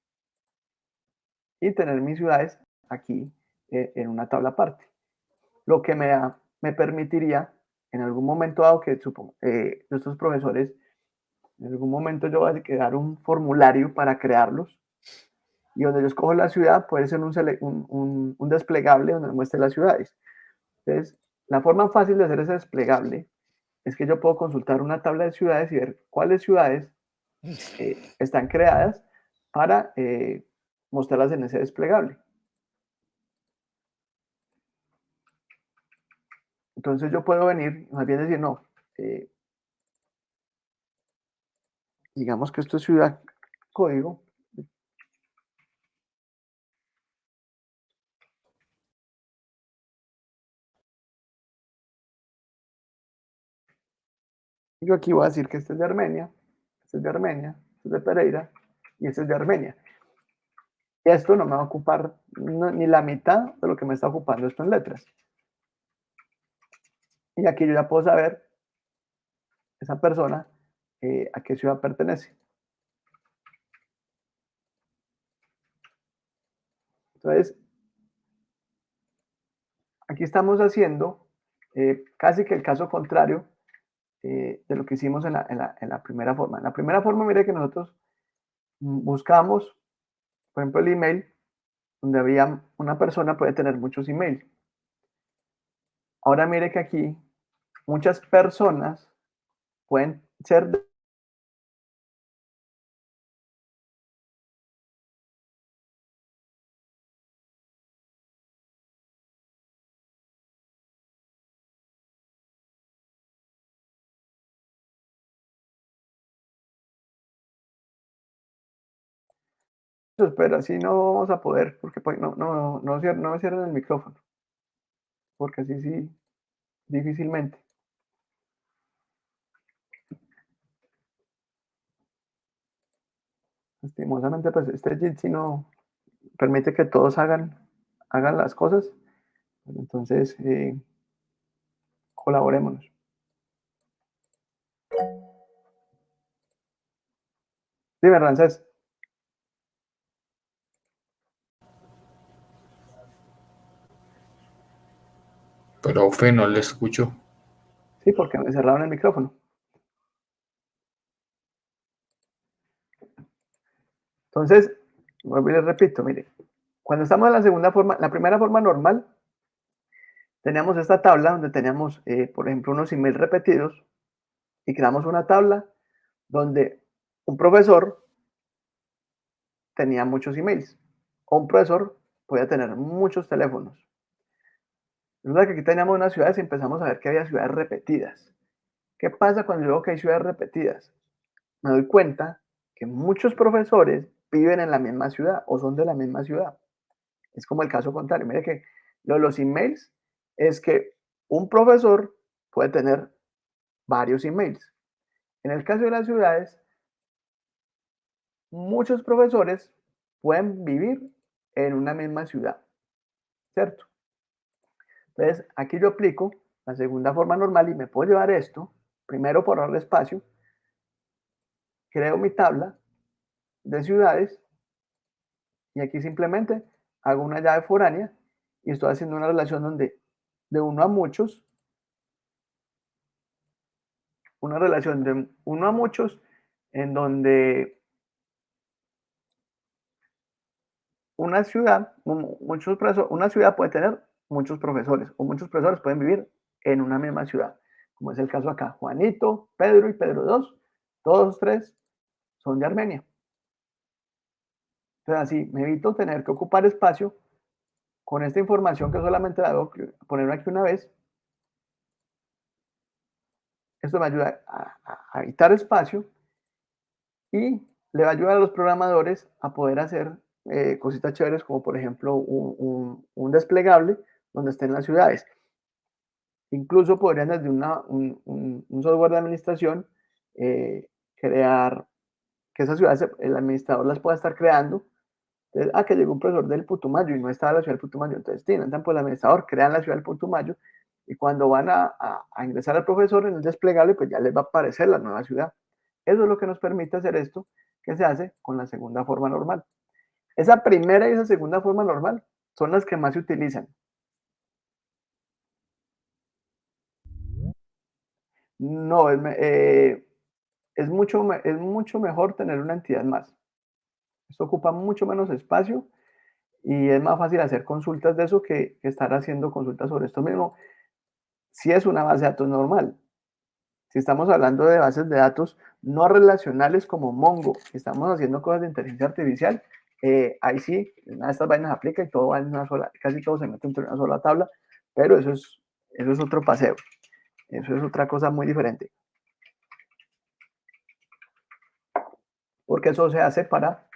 y tener mis ciudades aquí en una tabla aparte. Lo que me permitiría en algún momento dado que estos profesores, en algún momento yo voy a crear un formulario para crearlos y donde yo escojo la ciudad puede ser un desplegable donde me muestre las ciudades. Entonces, la forma fácil de hacer ese desplegable es que yo puedo consultar una tabla de ciudades y ver cuáles ciudades están creadas para mostrarlas en ese desplegable. Entonces yo puedo venir, más bien decir, no, digamos que esto es ciudad código. Yo aquí voy a decir que este es de Armenia, este es de Armenia, este es de Pereira y este es de Armenia. Esto no me va a ocupar ni la mitad de lo que me está ocupando esto en letras. Y aquí yo ya puedo saber esa persona a qué ciudad pertenece. Entonces, aquí estamos haciendo casi que el caso contrario de lo que hicimos en la primera forma. En la primera forma, mire que nosotros buscamos, por ejemplo, el email, donde había una persona puede tener muchos emails. Ahora mire que aquí muchas personas pueden ser pero así no vamos a poder, porque pues, no me cierran el micrófono, porque así sí, difícilmente. Lastimosamente, pues este Jitsi no permite que todos hagan las cosas, entonces colaborémonos. Dime, Rancés. Profe, no le escucho. Sí, porque me cerraron el micrófono. Entonces, vuelvo y les repito, mire, cuando estamos en la segunda forma, la primera forma normal, teníamos esta tabla donde teníamos, por ejemplo, unos emails repetidos y creamos una tabla donde un profesor tenía muchos emails o un profesor podía tener muchos teléfonos. Resulta que aquí teníamos unas ciudades y empezamos a ver que había ciudades repetidas. ¿Qué pasa cuando yo veo que hay ciudades repetidas? Me doy cuenta que muchos profesores viven en la misma ciudad o son de la misma ciudad. Es como el caso contrario. Mire que los emails es que un profesor puede tener varios emails. En el caso de las ciudades, muchos profesores pueden vivir en una misma ciudad, ¿cierto? Entonces, aquí yo aplico la segunda forma normal y me puedo llevar esto, primero por ahorrar espacio, creo mi tabla de ciudades y aquí simplemente hago una llave foránea y estoy haciendo una relación donde de uno a muchos, una relación de uno a muchos en donde una ciudad, una ciudad puede tener muchos profesores o muchos profesores pueden vivir en una misma ciudad, como es el caso acá. Juanito, Pedro y Pedro 2, todos tres son de Armenia. Entonces así me evito tener que ocupar espacio con esta información que solamente la debo poner aquí una vez. Esto me ayuda a evitar espacio y le va a ayudar a los programadores a poder hacer cositas chéveres como por ejemplo un desplegable donde estén las ciudades. Incluso podrían desde un software de administración crear que esas ciudades el administrador las pueda estar creando. Entonces, que llegó un profesor del Putumayo y no estaba la ciudad del Putumayo, entonces tienen por el administrador, crean la ciudad del Putumayo y cuando van a ingresar al profesor en el desplegable, pues ya les va a aparecer la nueva ciudad. Eso es lo que nos permite hacer esto que se hace con la segunda forma normal. Esa primera y esa segunda forma normal son las que más se utilizan. No, es mucho mejor tener una entidad más. Esto ocupa mucho menos espacio y es más fácil hacer consultas de eso que estar haciendo consultas sobre esto mismo. Si es una base de datos normal. Si estamos hablando de bases de datos no relacionales como Mongo, estamos haciendo cosas de inteligencia artificial, ahí sí, una de estas vainas aplica y todo va en una sola, casi todo se mete entre una sola tabla, pero eso es otro paseo. Eso es otra cosa muy diferente. porque eso se hace para,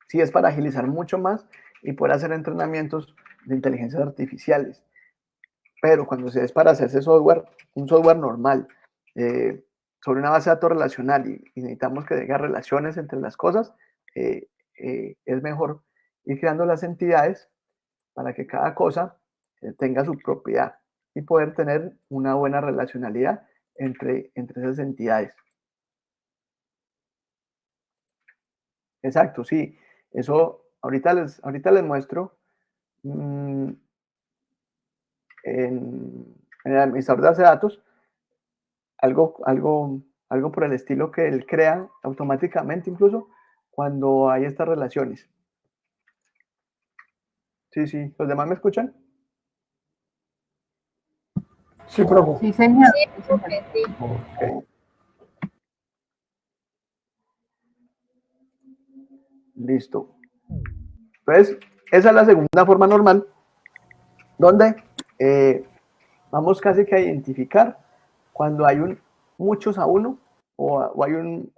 si es para agilizar mucho más y poder hacer entrenamientos de inteligencias artificiales. Pero cuando se es para hacerse software, un software normal, sobre una base de datos relacional y necesitamos que tenga relaciones entre las cosas, es mejor ir creando las entidades para que cada cosa tenga su propiedad y poder tener una buena relacionalidad entre esas entidades. Exacto, sí. Eso ahorita les muestro en el administrador de base de datos algo por el estilo que él crea automáticamente incluso cuando hay estas relaciones. Sí, sí. ¿Los demás me escuchan? Sí, profe. Sí, señor. Sí, profe, sí. Ok. Listo. Entonces, esa es la segunda forma normal, donde vamos casi que a identificar cuando hay un muchos a uno o hay un,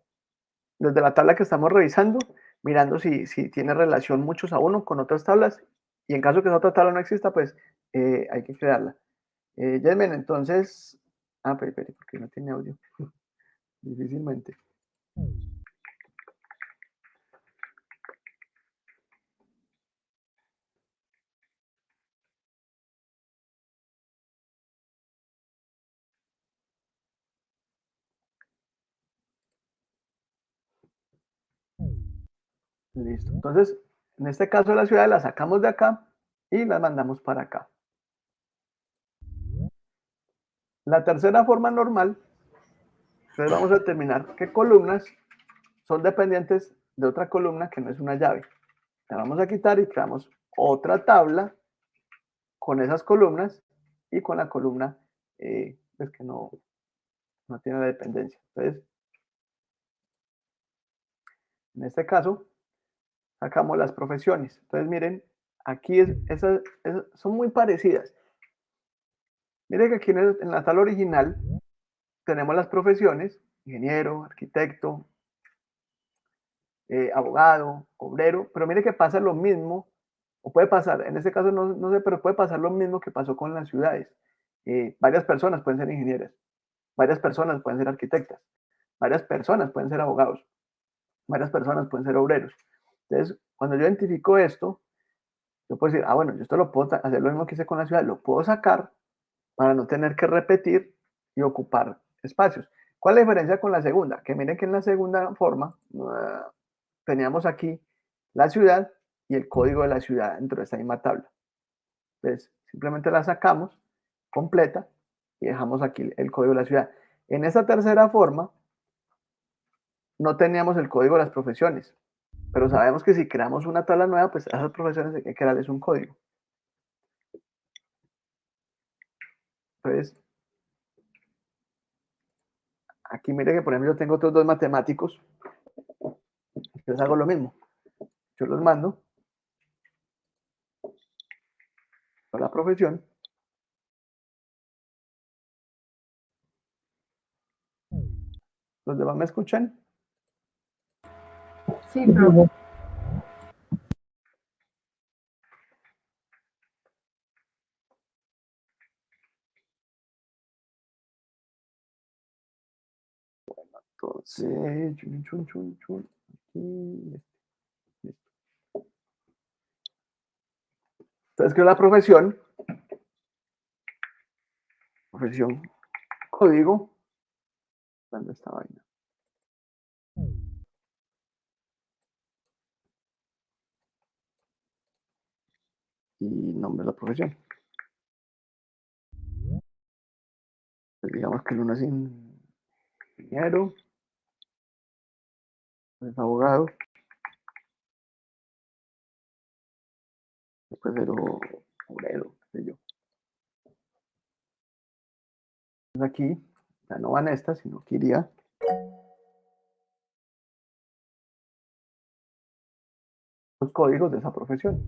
desde la tabla que estamos revisando, mirando si tiene relación muchos a uno con otras tablas, y en caso que esa otra tabla no exista, pues hay que crearla. Yasmin, entonces, pero porque no tiene audio, difícilmente. Listo. Entonces, en este caso la ciudad la sacamos de acá y las mandamos para acá. La tercera forma normal, entonces vamos a determinar qué columnas son dependientes de otra columna que no es una llave. La vamos a quitar y creamos otra tabla con esas columnas y con la columna pues que no tiene la dependencia. Entonces, en este caso, sacamos las profesiones. Entonces, miren, aquí esas son muy parecidas. Miren que aquí en la tabla original tenemos las profesiones: ingeniero, arquitecto, abogado, obrero, pero mire que pasa lo mismo, o puede pasar, en este caso no sé, pero puede pasar lo mismo que pasó con las ciudades. Varias personas pueden ser ingenieras, varias personas pueden ser arquitectas, varias personas pueden ser abogados, varias personas pueden ser obreros. Entonces, cuando yo identifico esto, yo puedo decir, bueno, yo esto lo puedo hacer lo mismo que hice con la ciudad, lo puedo sacar para no tener que repetir y ocupar espacios. ¿Cuál es la diferencia con la segunda? Que miren que en la segunda forma teníamos aquí la ciudad y el código de la ciudad dentro de esta misma tabla. Entonces, simplemente la sacamos completa y dejamos aquí el código de la ciudad. En esta tercera forma, no teníamos el código de las profesiones, pero sabemos que si creamos una tabla nueva, pues a esas profesiones hay que crearles un código. Entonces, aquí mire que por ejemplo yo tengo otros dos matemáticos, entonces hago lo mismo. Yo los mando a la profesión. ¿Los demás me escuchan? Sí, profe. Entonces, aquí, listo. Entonces, creo la profesión código. ¿Dónde está vaina? Y nombre de la profesión. Pues digamos que el uno es ingeniero, es abogado, puede ser obrero, qué sé yo. Entonces aquí ya no van estas, sino que iría los códigos de esa profesión.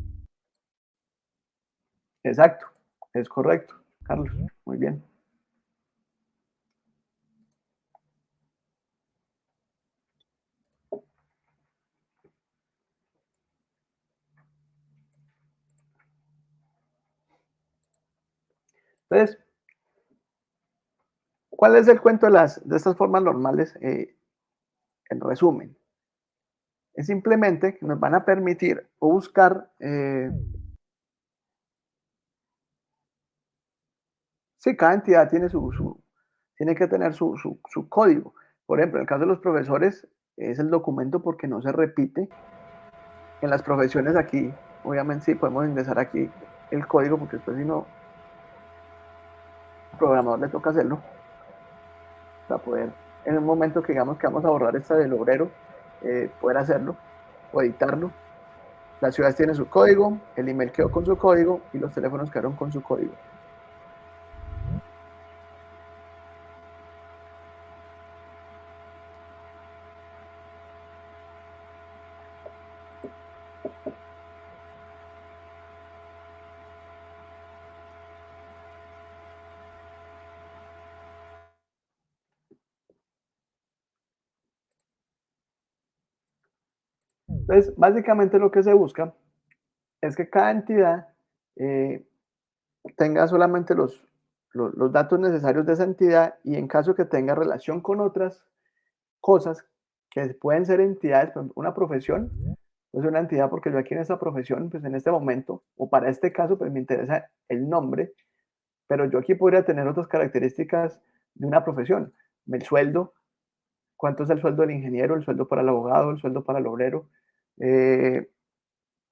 Exacto, es correcto, Carlos, muy bien. Entonces, ¿cuál es el cuento de estas formas normales? En resumen, es simplemente que nos van a permitir buscar, sí, cada entidad tiene tiene que tener su código. Por ejemplo, en el caso de los profesores, es el documento porque no se repite. En las profesiones aquí, obviamente sí, podemos ingresar aquí el código porque después si no, al programador le toca hacerlo para poder, en un momento que digamos que vamos a borrar esta del obrero, poder hacerlo o editarlo. Las ciudades tienen su código, el email quedó con su código y los teléfonos quedaron con su código. Entonces, básicamente lo que se busca es que cada entidad tenga solamente los datos necesarios de esa entidad y en caso que tenga relación con otras cosas que pueden ser entidades, por ejemplo, una profesión, pues una entidad porque yo aquí en esta profesión, pues en este momento, o para este caso, pues me interesa el nombre, pero yo aquí podría tener otras características de una profesión, el sueldo, cuánto es el sueldo del ingeniero, el sueldo para el abogado, el sueldo para el obrero,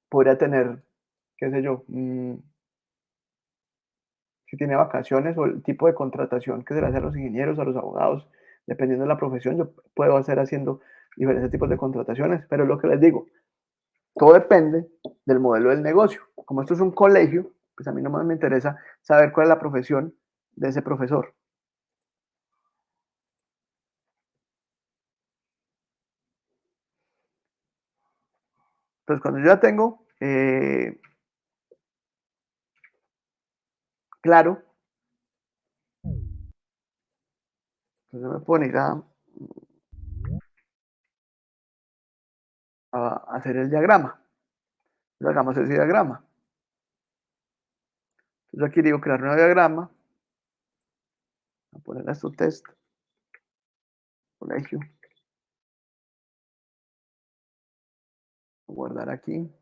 podría tener, qué sé yo, si tiene vacaciones o el tipo de contratación que se le hace a los ingenieros, a los abogados, dependiendo de la profesión, yo puedo hacer haciendo diferentes tipos de contrataciones, pero lo que les digo, todo depende del modelo del negocio. Como esto es un colegio, pues a mí nomás me interesa saber cuál es la profesión de ese profesor. Entonces, cuando yo ya tengo claro, entonces me puedo ir a hacer el diagrama. Entonces, hagamos ese diagrama. Entonces, aquí digo crear un nuevo diagrama. Voy a poner esto test, colegio. Voy a guardar aquí.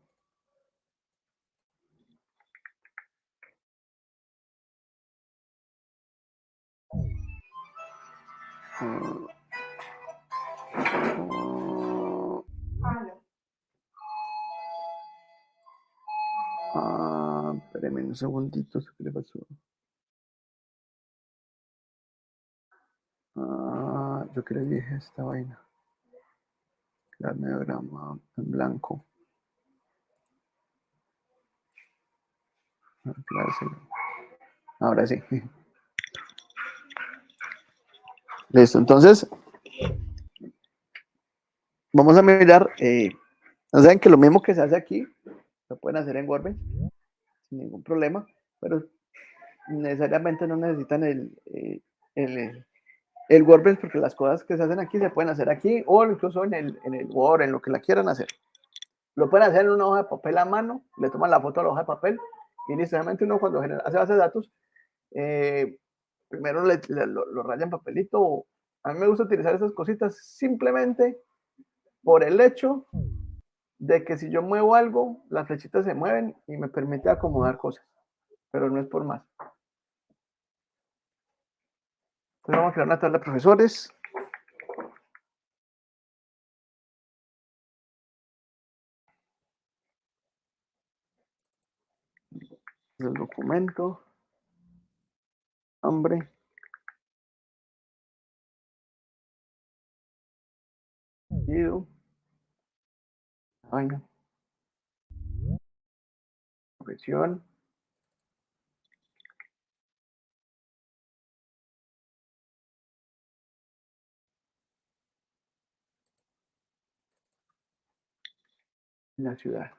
Espérenme un segundito, ¿qué le pasó? Yo que le dije esta vaina. Crear diagrama en blanco. Claro, sí. Ahora sí. Listo, entonces vamos a mirar. No saben que lo mismo que se hace aquí lo pueden hacer en Workbench sin ningún problema, pero necesariamente no necesitan el Workbench porque las cosas que se hacen aquí se pueden hacer aquí o incluso en el Word, en lo que la quieran hacer. Lo pueden hacer en una hoja de papel a mano, le toman la foto a la hoja de papel y inicialmente uno cuando hace base de datos, primero lo raya en papelito. A mí me gusta utilizar esas cositas simplemente por el hecho de que si yo muevo algo, las flechitas se mueven y me permite acomodar cosas, pero no es por más. Entonces vamos a crear una tabla de profesores. El documento, nombre, apellido, vaina, profesión, la ciudad.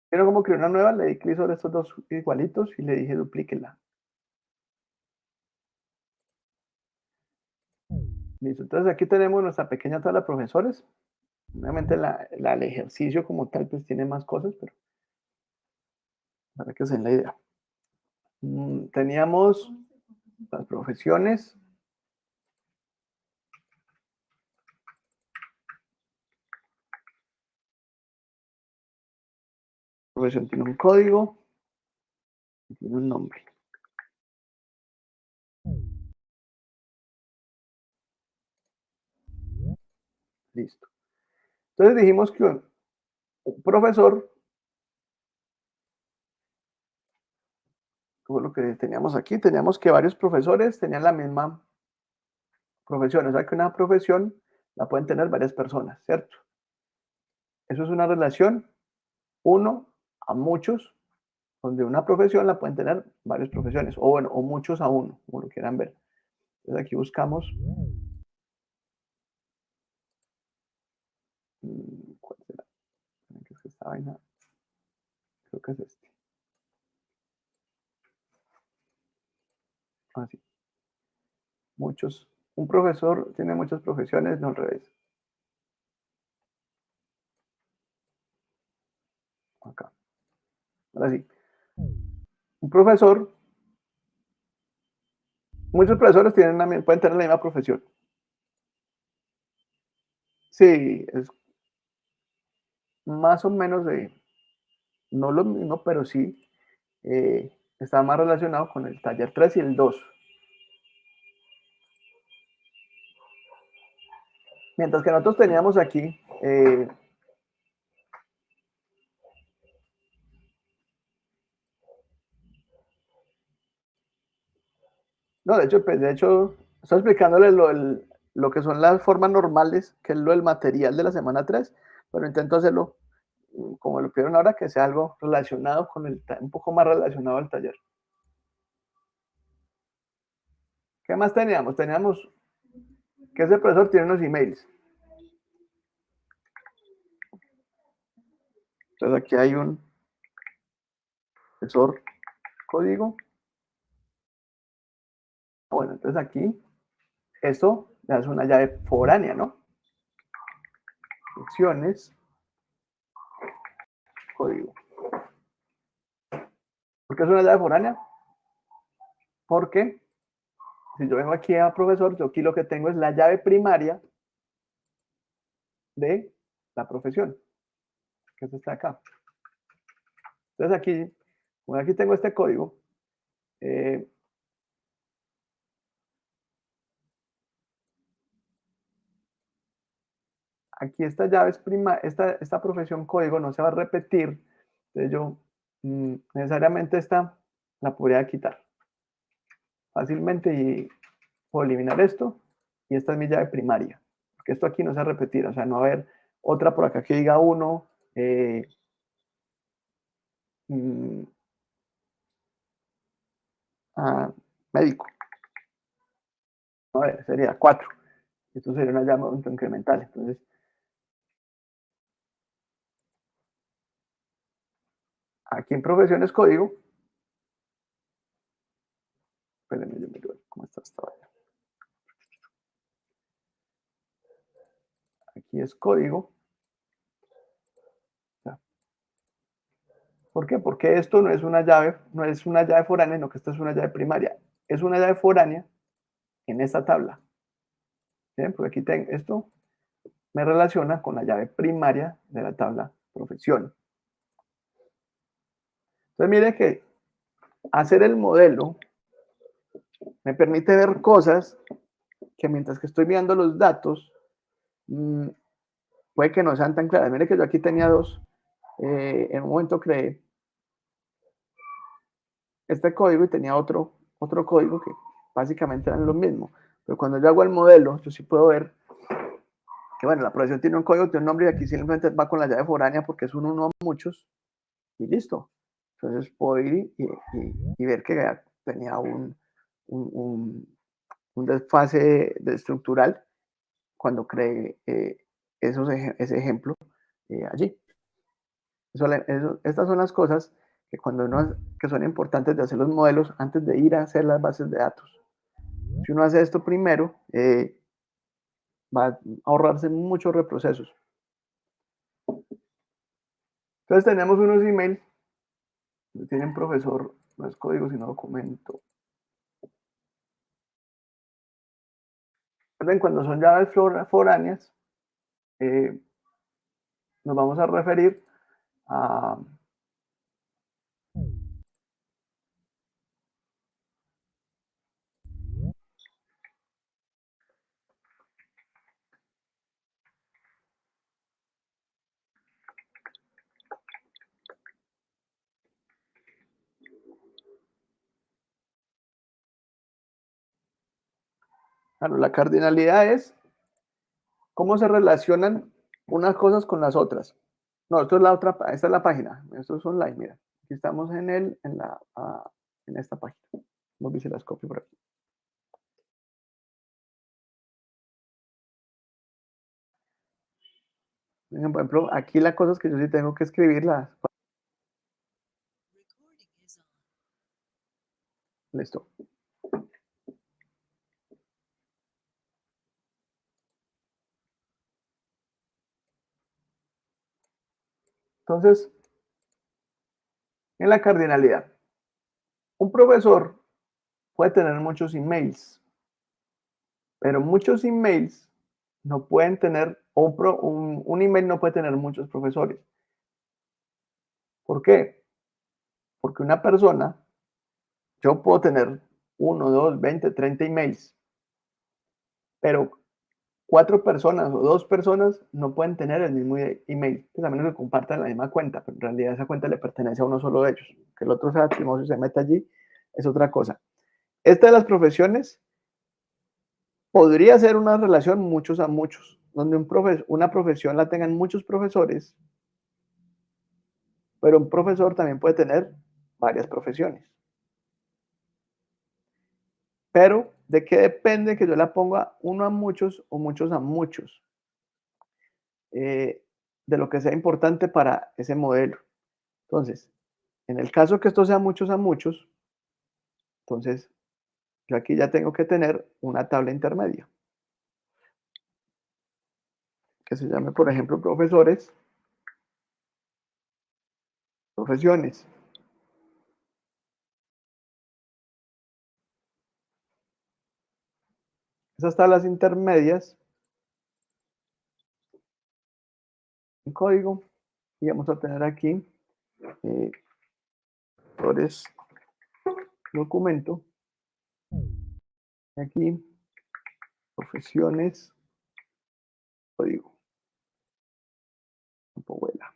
Pero como crear una nueva, le di clic sobre estos dos igualitos y le dije duplíquela. Listo, entonces aquí tenemos nuestra pequeña tabla de profesores. Obviamente el ejercicio como tal pues tiene más cosas, pero para que se den la idea. Teníamos las profesiones. Profesión tiene un código y tiene un nombre. Listo. Entonces dijimos que un profesor, como lo que teníamos aquí, teníamos que varios profesores tenían la misma profesión. O sea que una profesión la pueden tener varias personas, ¿cierto? Eso es una relación 1 a muchos, donde una profesión la pueden tener varias profesiones, o bueno, o muchos a uno, como lo quieran ver. Entonces aquí buscamos. ¿Cuál será? ¿Qué es esta vaina? Creo que es este. Así. Muchos. Un profesor tiene muchas profesiones, no al revés. Acá. Ahora sí. Un profesor. Muchos profesores pueden tener la misma profesión. Sí, es más o menos no lo mismo, pero sí está más relacionado con el taller 3 y el 2. Mientras que nosotros teníamos aquí no, de hecho, estoy explicándole lo que son las formas normales, que es lo del material de la semana 3, pero intento hacerlo como lo pidieron ahora, que sea algo relacionado con un poco más relacionado al taller. ¿Qué más teníamos? Teníamos que ese profesor tiene unos emails. Entonces aquí hay un profesor código. Bueno, entonces aquí, esto ya es una llave foránea, ¿no? Secciones, código. ¿Por qué es una llave foránea? Porque si yo vengo aquí a profesor, yo aquí lo que tengo es la llave primaria de la profesión, que es esta de acá. Entonces aquí, como aquí tengo este código, aquí esta llave es esta profesión código no se va a repetir, entonces yo necesariamente esta la podría quitar fácilmente y puedo eliminar esto, y esta es mi llave primaria, porque esto aquí no se va a repetir, o sea, no va a haber otra por acá que diga 1, médico. A ver, sería 4. Esto sería una llave incremental. Entonces, aquí en profesiones código, espérenme, yo miro cómo está esta vaina. Aquí es código. ¿Por qué? Porque esto no es una llave foránea, sino que esto es una llave primaria. Es una llave foránea en esta tabla. ¿Bien? Porque aquí tengo esto, me relaciona con la llave primaria de la tabla profesión. Entonces, mire que hacer el modelo me permite ver cosas que mientras que estoy viendo los datos, puede que no sean tan claras. Mire que yo aquí tenía dos. En un momento creé este código y tenía otro código que básicamente eran lo mismo. Pero cuando yo hago el modelo, yo sí puedo ver que, bueno, la profesión tiene un código, tiene un nombre y aquí simplemente va con la llave foránea porque es un uno a muchos y listo. Entonces puedo ir y ver que tenía un desfase estructural cuando creé ese ejemplo allí. Estas son las cosas que que son importantes de hacer los modelos antes de ir a hacer las bases de datos. Si uno hace esto primero, va a ahorrarse muchos reprocesos. Entonces tenemos unos emails, tienen profesor No es código, sino documento. Recuerden, cuando son llaves foráneas, nos vamos a referir a claro, la cardinalidad es cómo se relacionan unas cosas con las otras. No, esto es la otra, esta es la página, esto es online, mira. Aquí estamos en esta página. No se las copio por aquí. Por ejemplo, aquí la cosa es que yo sí tengo que escribirlas. Listo. Entonces, en la cardinalidad, un profesor puede tener muchos emails, pero muchos emails no pueden tener, un email no puede tener muchos profesores. ¿Por qué? Porque una persona, yo puedo tener 1, 2, 20, 30 emails, pero 4 personas o 2 personas no pueden tener el mismo email, pues a menos que compartan la misma cuenta, pero en realidad esa cuenta le pertenece a uno solo de ellos. Que el otro sea chismoso y se meta allí es otra cosa. Esta de las profesiones podría ser una relación muchos a muchos, donde una profesión la tengan muchos profesores, pero un profesor también puede tener varias profesiones. Pero, ¿de qué depende que yo la ponga uno a muchos o muchos a muchos? De lo que sea importante para ese modelo. Entonces, en el caso que esto sea muchos a muchos, entonces yo aquí ya tengo que tener una tabla intermedia, que se llame, por ejemplo, profesores, profesiones. Esas tablas intermedias en código y vamos a tener aquí profesores documento, aquí profesiones código. Vuela.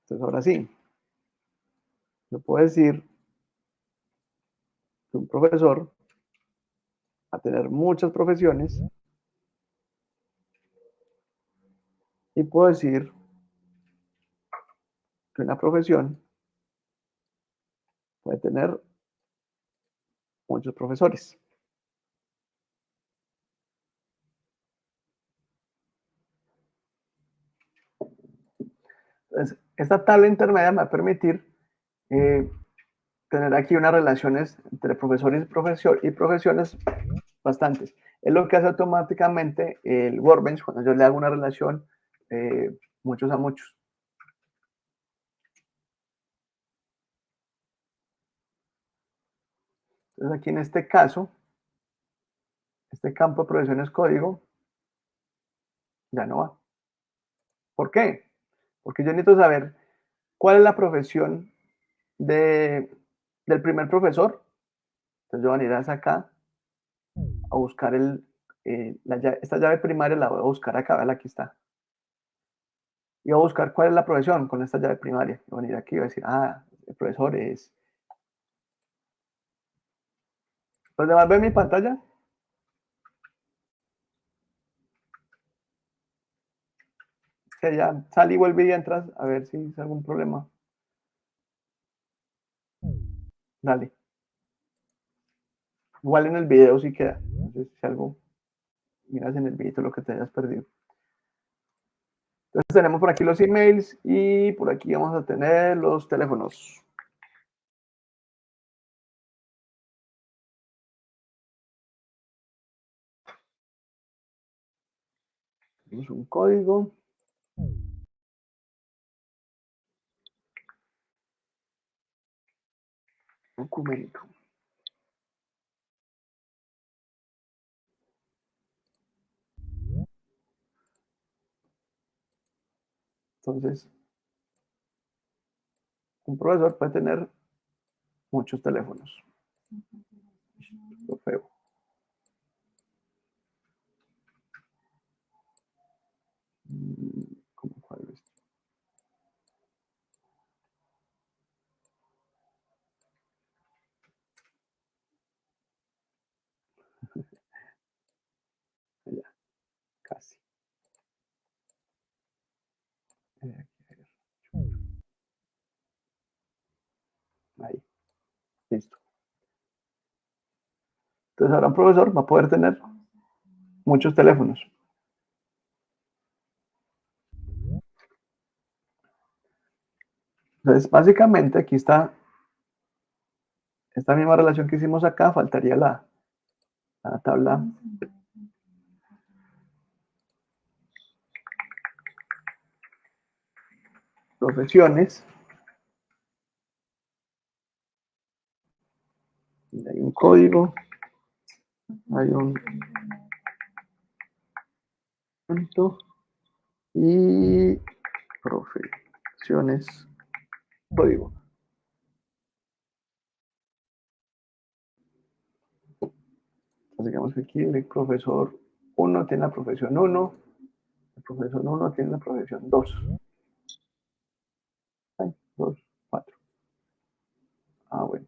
Entonces ahora sí, yo puedo decir que un profesor va a tener muchas profesiones y puedo decir que una profesión puede tener muchos profesores. Entonces, esta tabla intermedia me va a permitir tener aquí unas relaciones entre profesores y profesiones bastantes. Es lo que hace automáticamente el Workbench cuando yo le hago una relación muchos a muchos. Entonces aquí en este caso, este campo de profesiones código ya no va. ¿Por qué? Porque yo necesito saber cuál es la profesión del primer profesor. Entonces yo voy a ir hasta acá a buscar esta llave primaria, la voy a buscar acá, aquí está. Y voy a buscar cuál es la profesión con esta llave primaria. Voy a venir aquí y voy a decir, el profesor es... ¿Los demás ven mi pantalla? Que ya sal y vuelve y entras a ver si es algún problema. Dale. Igual en el video sí queda. Entonces, si algo, miras en el video lo que te hayas perdido. Entonces tenemos por aquí los emails y por aquí vamos a tener los teléfonos. Tenemos un código. Documento. Entonces, un profesor puede tener muchos teléfonos. Lo feo. ¿Cómo cuál es? Allá, casi. Ahí, listo. Entonces ahora un profesor va a poder tener muchos teléfonos. Entonces, básicamente aquí está esta misma relación que hicimos acá, faltaría la tabla profesiones. Y hay un código, hay un punto y profesiones, código. Entonces digamos que aquí el profesor 1 tiene la profesión 1, el profesor 1 tiene la profesión 2. 2, 4. Ah, bueno.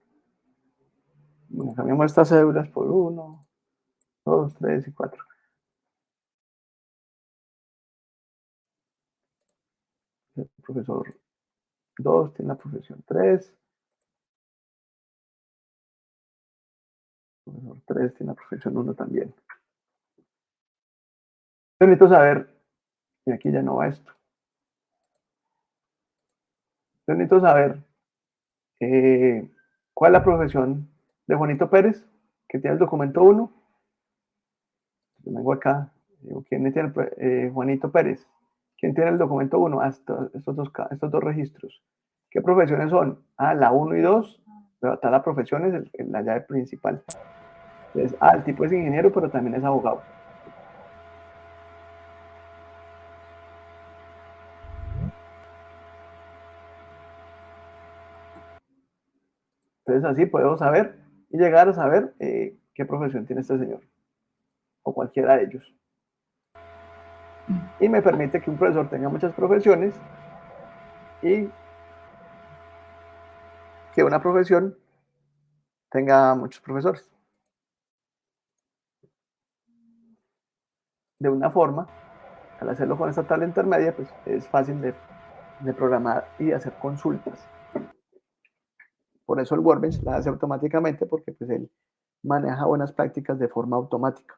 Bueno, cambiamos estas cédulas por 1, 2, 3 y 4. El profesor 2 tiene la profesión 3. El profesor 3 tiene la profesión 1 también. Yo necesito saber, y aquí ya no va esto. Yo necesito saber cuál es la profesión de Juanito Pérez, que tiene el documento 1. Yo vengo acá, digo, ¿quién tiene Juanito Pérez? ¿Quién tiene el documento 1? Estos dos registros. ¿Qué profesiones son? La 1 y 2, pero está la profesión es la llave principal. Entonces, el tipo es ingeniero, pero también es abogado. Entonces, así podemos saber y llegar a saber qué profesión tiene este señor, o cualquiera de ellos. Y me permite que un profesor tenga muchas profesiones y que una profesión tenga muchos profesores. De una forma, al hacerlo con esta tabla intermedia, pues es fácil de programar y hacer consultas. Por eso el Workbench la hace automáticamente, porque pues él maneja buenas prácticas de forma automática.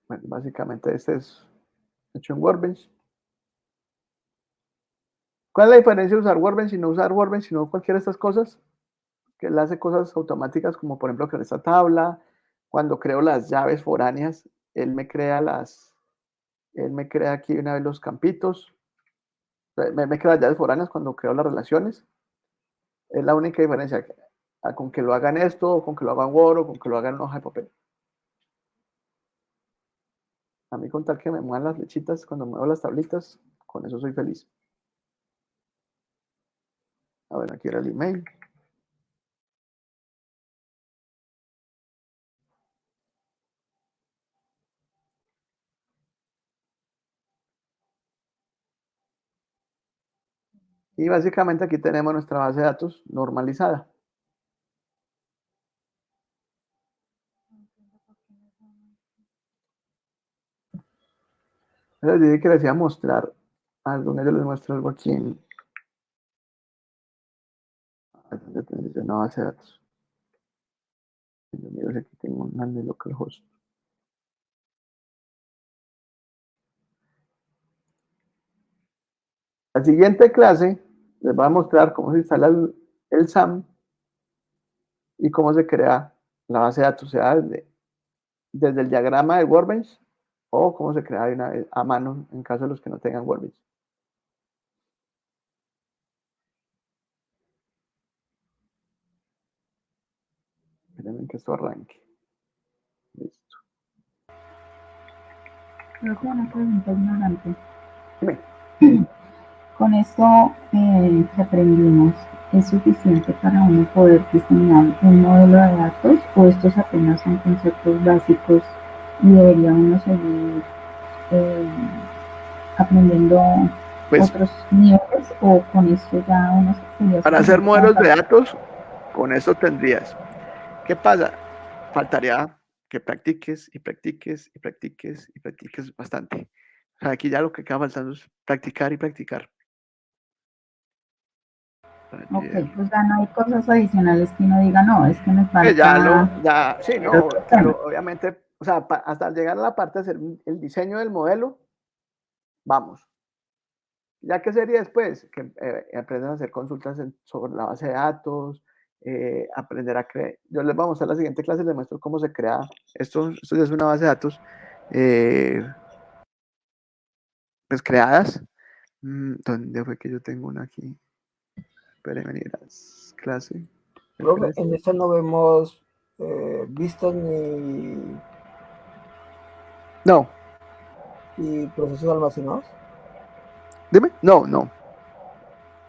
Bueno, básicamente este es hecho en Workbench. ¿Cuál es la diferencia de usar Workbench y no usar Workbench, sino cualquiera de estas cosas? Que él hace cosas automáticas, como por ejemplo crear esta tabla. Cuando creo las llaves foráneas, él me crea aquí una vez los campitos. Me crea las llaves foráneas cuando creo las relaciones. Es la única diferencia con que lo hagan esto, o con que lo hagan Word, o con que lo hagan en hoja de papel. A mí con tal que me muevan las flechitas, cuando muevo las tablitas, con eso soy feliz. A ver, aquí era el email. Y básicamente aquí tenemos nuestra base de datos normalizada. Les dije que les iba a mostrar algo, yo les muestro algo aquí en una base de datos. Yo miro si aquí tengo un de localhost. La siguiente clase Les voy a mostrar cómo se instala el SAM y cómo se crea la base de datos, sea desde el diagrama de Workbench o cómo se crea de una vez a mano en caso de los que no tengan Workbench. Esperen que esto arranque. Listo. Creo que una pregunta ignorante. Dime. Con esto que aprendimos, ¿es suficiente para uno poder diseñar un modelo de datos o estos apenas son conceptos básicos y debería uno seguir aprendiendo Pues, otros niveles o con esto ya uno sería para hacer suficiente modelos como de para- datos, con eso tendrías. ¿Qué pasa? Faltaría que practiques y practiques y practiques y practiques bastante. O sea, aquí ya lo que queda faltando es practicar y practicar. Ok, pues ya no hay cosas adicionales que uno diga, no, es que me falta Sí, ver no, otro tema. claro, obviamente, o sea, hasta llegar a la parte de hacer el diseño del modelo, vamos. ¿Ya qué sería después? Que aprendan a hacer consultas sobre la base de datos, aprender a crear. Yo les vamos a la siguiente clase, les muestro cómo se crea. Esto ya es una base de datos pues creadas. ¿Dónde fue que yo tengo una aquí? Esperen, venir a clase. Profe, en esta no vemos vistas ni No, y procesos almacenados. dime. No, no.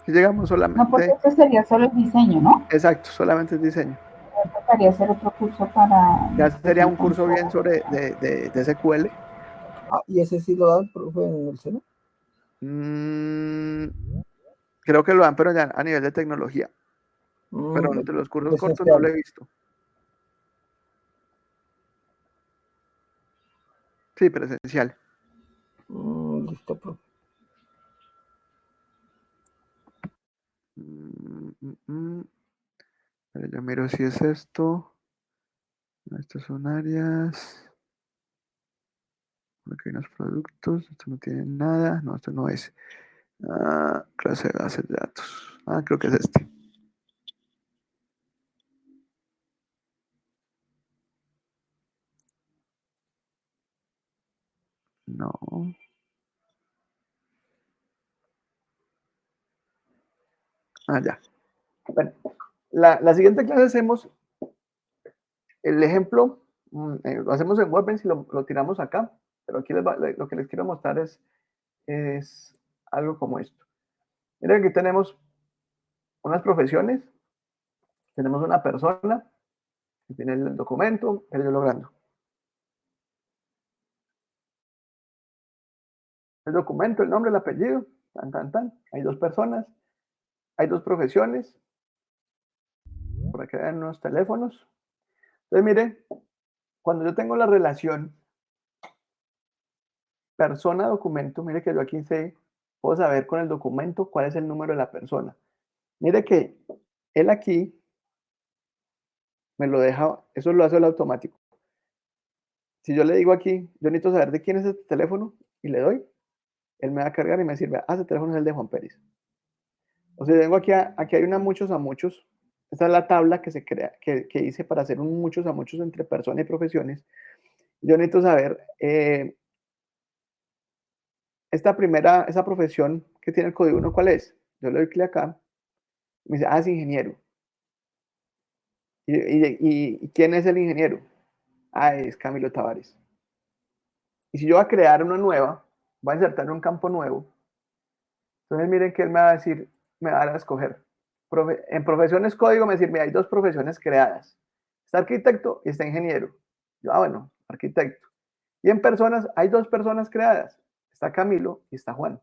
Llegamos No, porque solamente. esto sería solo el diseño, ¿no? Exacto, solamente el diseño. Me tocaría hacer otro curso para Ya los que sería son un curso bien sobre de SQL. Ah, y ese sí lo dan, profe, en el seno. Creo que lo dan, pero ya a nivel de tecnología. Pero de los cursos cortos no lo he visto. Sí, presencial. Listo, profe. Pero yo miro si es esto. Estas son áreas. Aquí hay unos productos. Esto no tiene nada. No, esto no es. Clase de bases de datos. Creo que es este. No. Ya. Bueno, la siguiente clase hacemos el ejemplo. Lo hacemos en Workbench y lo tiramos acá. Pero aquí lo que les quiero mostrar es algo como esto. Miren, aquí tenemos unas profesiones. Tenemos una persona que tiene el documento, pero yo logrando. El documento, el nombre, el apellido, tan, tan, tan. Hay dos personas, hay dos profesiones. Por aquí hay unos teléfonos. Entonces, mire, cuando yo tengo la relación persona-documento, mire que yo aquí puedo saber con el documento cuál es el número de la persona. Mire que él aquí me lo deja, eso lo hace el automático. Si yo le digo aquí, yo necesito saber de quién es este teléfono y le doy, él me va a cargar y me sirve, ese teléfono es el de Juan Pérez. O sea, tengo aquí hay una muchos a muchos. Esta es la tabla que se crea, que hice para hacer un muchos a muchos entre personas y profesiones. Yo necesito saber esa profesión que tiene el código 1, ¿cuál es? Yo le doy clic acá, me dice, es ingeniero. ¿Y quién es el ingeniero? Es Camilo Tavares. Y si yo voy a crear una nueva, voy a insertar un campo nuevo, entonces miren que él me va a decir, me va a dar a escoger. En profesiones código me dice, hay dos profesiones creadas. Está arquitecto y está ingeniero. Yo, bueno, arquitecto. Y en personas, hay dos personas creadas. Está Camilo y está Juan.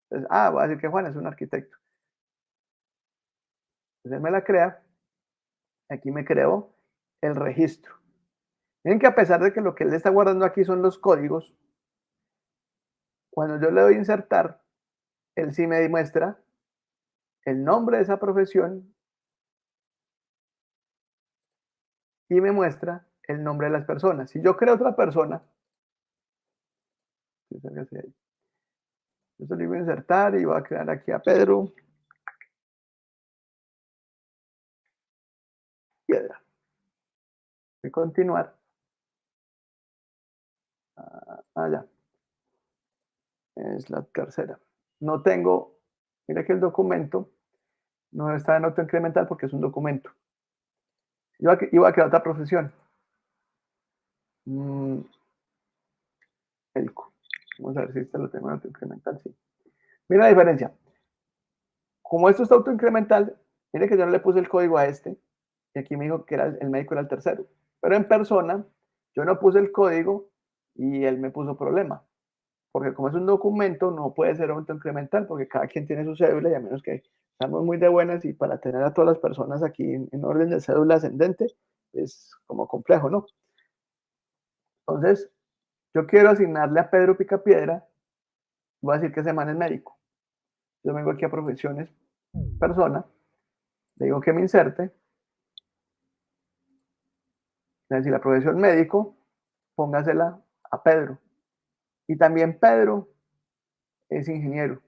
Entonces, voy a decir que Juan es un arquitecto. Entonces él me la crea. Aquí me creó el registro. Miren que a pesar de que lo que él está guardando aquí son los códigos, cuando yo le doy a insertar, él sí me demuestra el nombre de esa profesión y me muestra el nombre de las personas. Si yo creo otra persona, yo le digo insertar y voy a crear aquí a Pedro. Voy a continuar. Ya. Es la tercera. No tengo, mira que el documento no está en autoincremental porque es un documento. Yo iba a crear otra profesión. Elco. Vamos a ver si este lo tengo en autoincremental. Sí. Mira la diferencia. Como esto está autoincremental, mire que yo no le puse el código a este, y aquí me dijo que el médico era el tercero. Pero en persona, yo no puse el código y él me puso problema. Porque como es un documento, no puede ser autoincremental, porque cada quien tiene su cédula, y a menos que estamos muy de buenas, y para tener a todas las personas aquí en orden de cédula ascendente, es como complejo, ¿no? Entonces, yo quiero asignarle a Pedro Picapiedra, voy a decir que ese man es médico. Yo vengo aquí a profesiones, persona, le digo que me inserte, es decir, la profesión médico, póngasela a Pedro. Y también Pedro es ingeniero.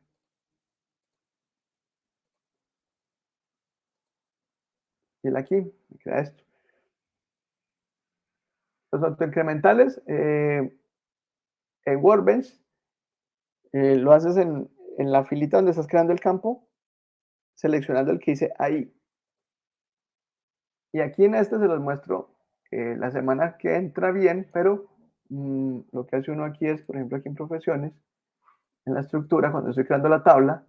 Y él aquí, me queda esto. Los autoincrementales en Workbench lo haces en la filita donde estás creando el campo, seleccionando el que dice ahí. Y aquí en este se los muestro la semana que entra bien, pero lo que hace uno aquí es, por ejemplo, aquí en profesiones, en la estructura, cuando estoy creando la tabla,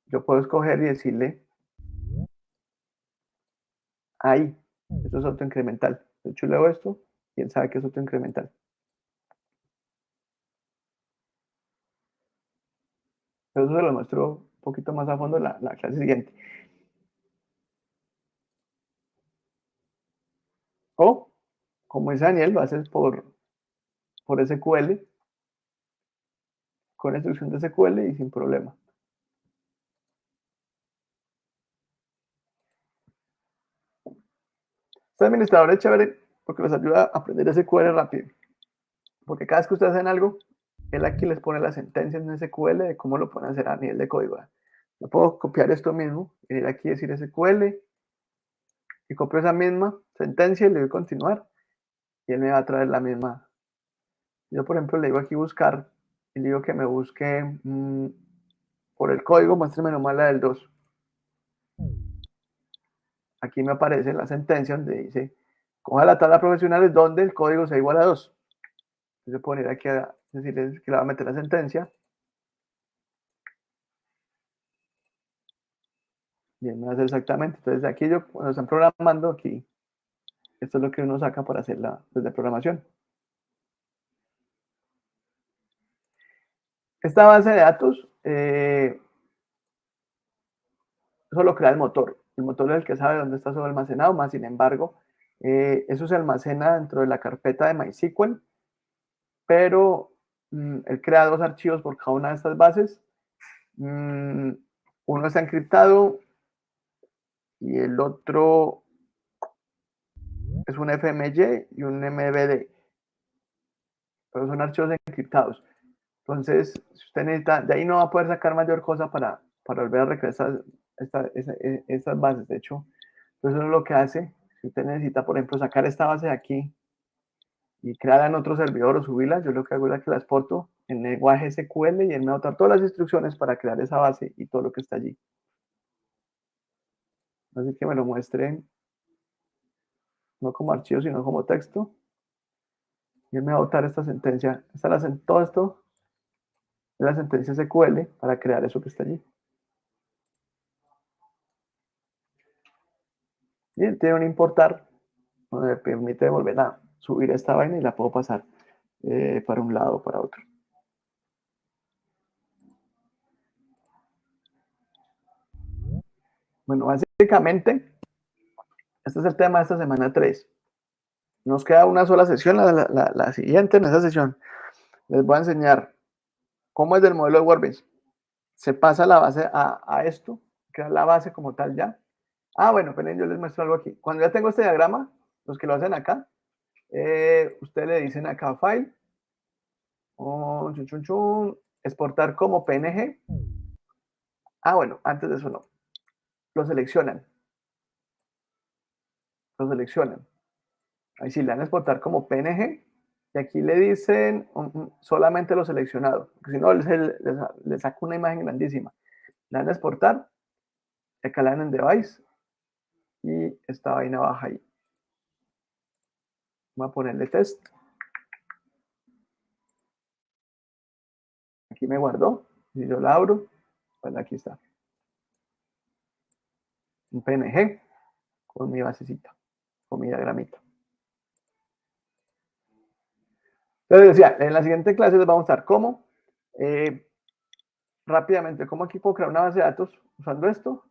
yo puedo escoger y decirle ahí. Esto es autoincremental. De hecho, leo esto y él sabe que es autoincremental. Pero eso se lo muestro un poquito más a fondo en la clase siguiente. O, como dice Daniel, lo haces por SQL, con instrucción de SQL y sin problema. Este administrador es chévere porque los ayuda a aprender SQL rápido. Porque cada vez que ustedes hacen algo, él aquí les pone las sentencias en SQL de cómo lo pueden hacer a nivel de código. Yo puedo copiar esto mismo, ir aquí y decir SQL, y copio esa misma sentencia y le doy continuar, y él me va a traer la misma. Yo, por ejemplo, le digo aquí buscar, y le digo que me busque por el código, muéstrame nomás la del 2. Aquí me aparece la sentencia donde dice, coja la tabla profesionales donde el código sea igual a 2. Entonces puedo ir aquí a decirles que le va a meter la sentencia. Bien, me va a hacer exactamente. Entonces aquí yo, cuando están programando, aquí, esto es lo que uno saca para hacer desde programación. Esta base de datos, eso lo crea el motor. El motor es el que sabe dónde está eso almacenado, más sin embargo, eso se almacena dentro de la carpeta de MySQL, pero él crea dos archivos por cada una de estas bases. Uno está encriptado y el otro es un FMY y un MBD, pero son archivos encriptados. Entonces, si usted necesita, de ahí no va a poder sacar mayor cosa para volver a recrear estas bases. De hecho, entonces eso es lo que hace. Si usted necesita, por ejemplo, sacar esta base de aquí y crearla en otro servidor o subirla, yo lo que hago es que la exporto en lenguaje SQL y él me va a dar todas las instrucciones para crear esa base y todo lo que está allí. Así que me lo muestren no como archivo, sino como texto. Y él me va a botar esta sentencia. Todo esto es la sentencia SQL para crear eso que está allí. Y él tiene un importar donde me permite volver a subir esta vaina y la puedo pasar para un lado o para otro. Bueno, básicamente, este es el tema de esta semana 3. Nos queda una sola sesión, la siguiente. En esa sesión les voy a enseñar cómo es del modelo de Workbench. Se pasa la base a esto, queda la base como tal ya. Bueno, pero yo les muestro algo aquí. Cuando ya tengo este diagrama, los que lo hacen acá, ustedes le dicen acá File, exportar como PNG. Bueno, antes de eso no. Lo seleccionan. lo seleccionan. Ahí sí le dan a exportar como PNG y aquí le dicen solamente lo seleccionado, porque si no le saca una imagen grandísima. Le dan a exportar, acá le dan en device y esta vaina baja ahí. Voy a ponerle test. Aquí me guardó. Si yo la abro, pues aquí está. Un PNG con mi basecita, con mi diagramita. Entonces decía, en la siguiente clase les vamos a mostrar cómo, rápidamente, cómo aquí puedo crear una base de datos usando esto,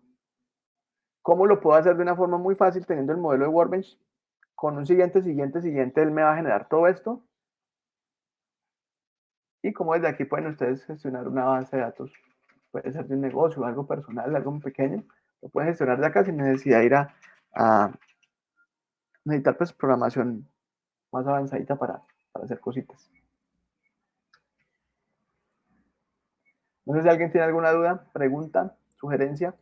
cómo lo puedo hacer de una forma muy fácil teniendo el modelo de Workbench, con un siguiente, él me va a generar todo esto, y cómo desde aquí pueden ustedes gestionar una base de datos. Puede ser de un negocio, algo personal, algo muy pequeño, lo pueden gestionar de acá sin necesidad de ir a necesitar pues programación más avanzadita para hacer cositas. No sé si alguien tiene alguna duda, pregunta, sugerencia.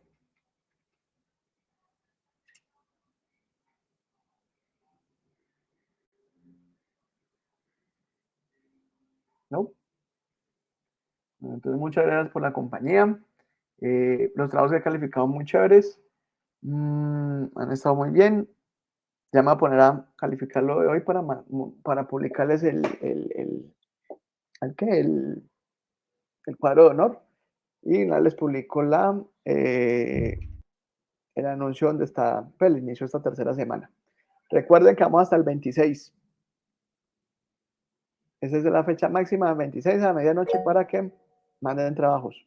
¿No? Entonces, muchas gracias por la compañía. Los trabajos que he calificado muy chéveres. Han estado muy bien. Ya me voy a poner a calificarlo de hoy para publicarles el cuadro de honor. Y nada, les publico el anuncio donde está el inicio de esta tercera semana. Recuerden que vamos hasta el 26. Esa es la fecha máxima, 26 a medianoche, para que manden trabajos.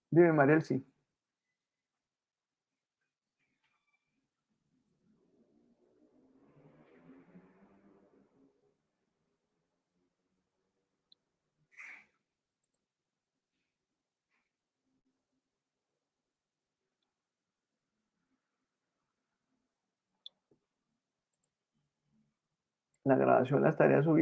Dime, Mariel, sí. La grabación la estaría subiendo.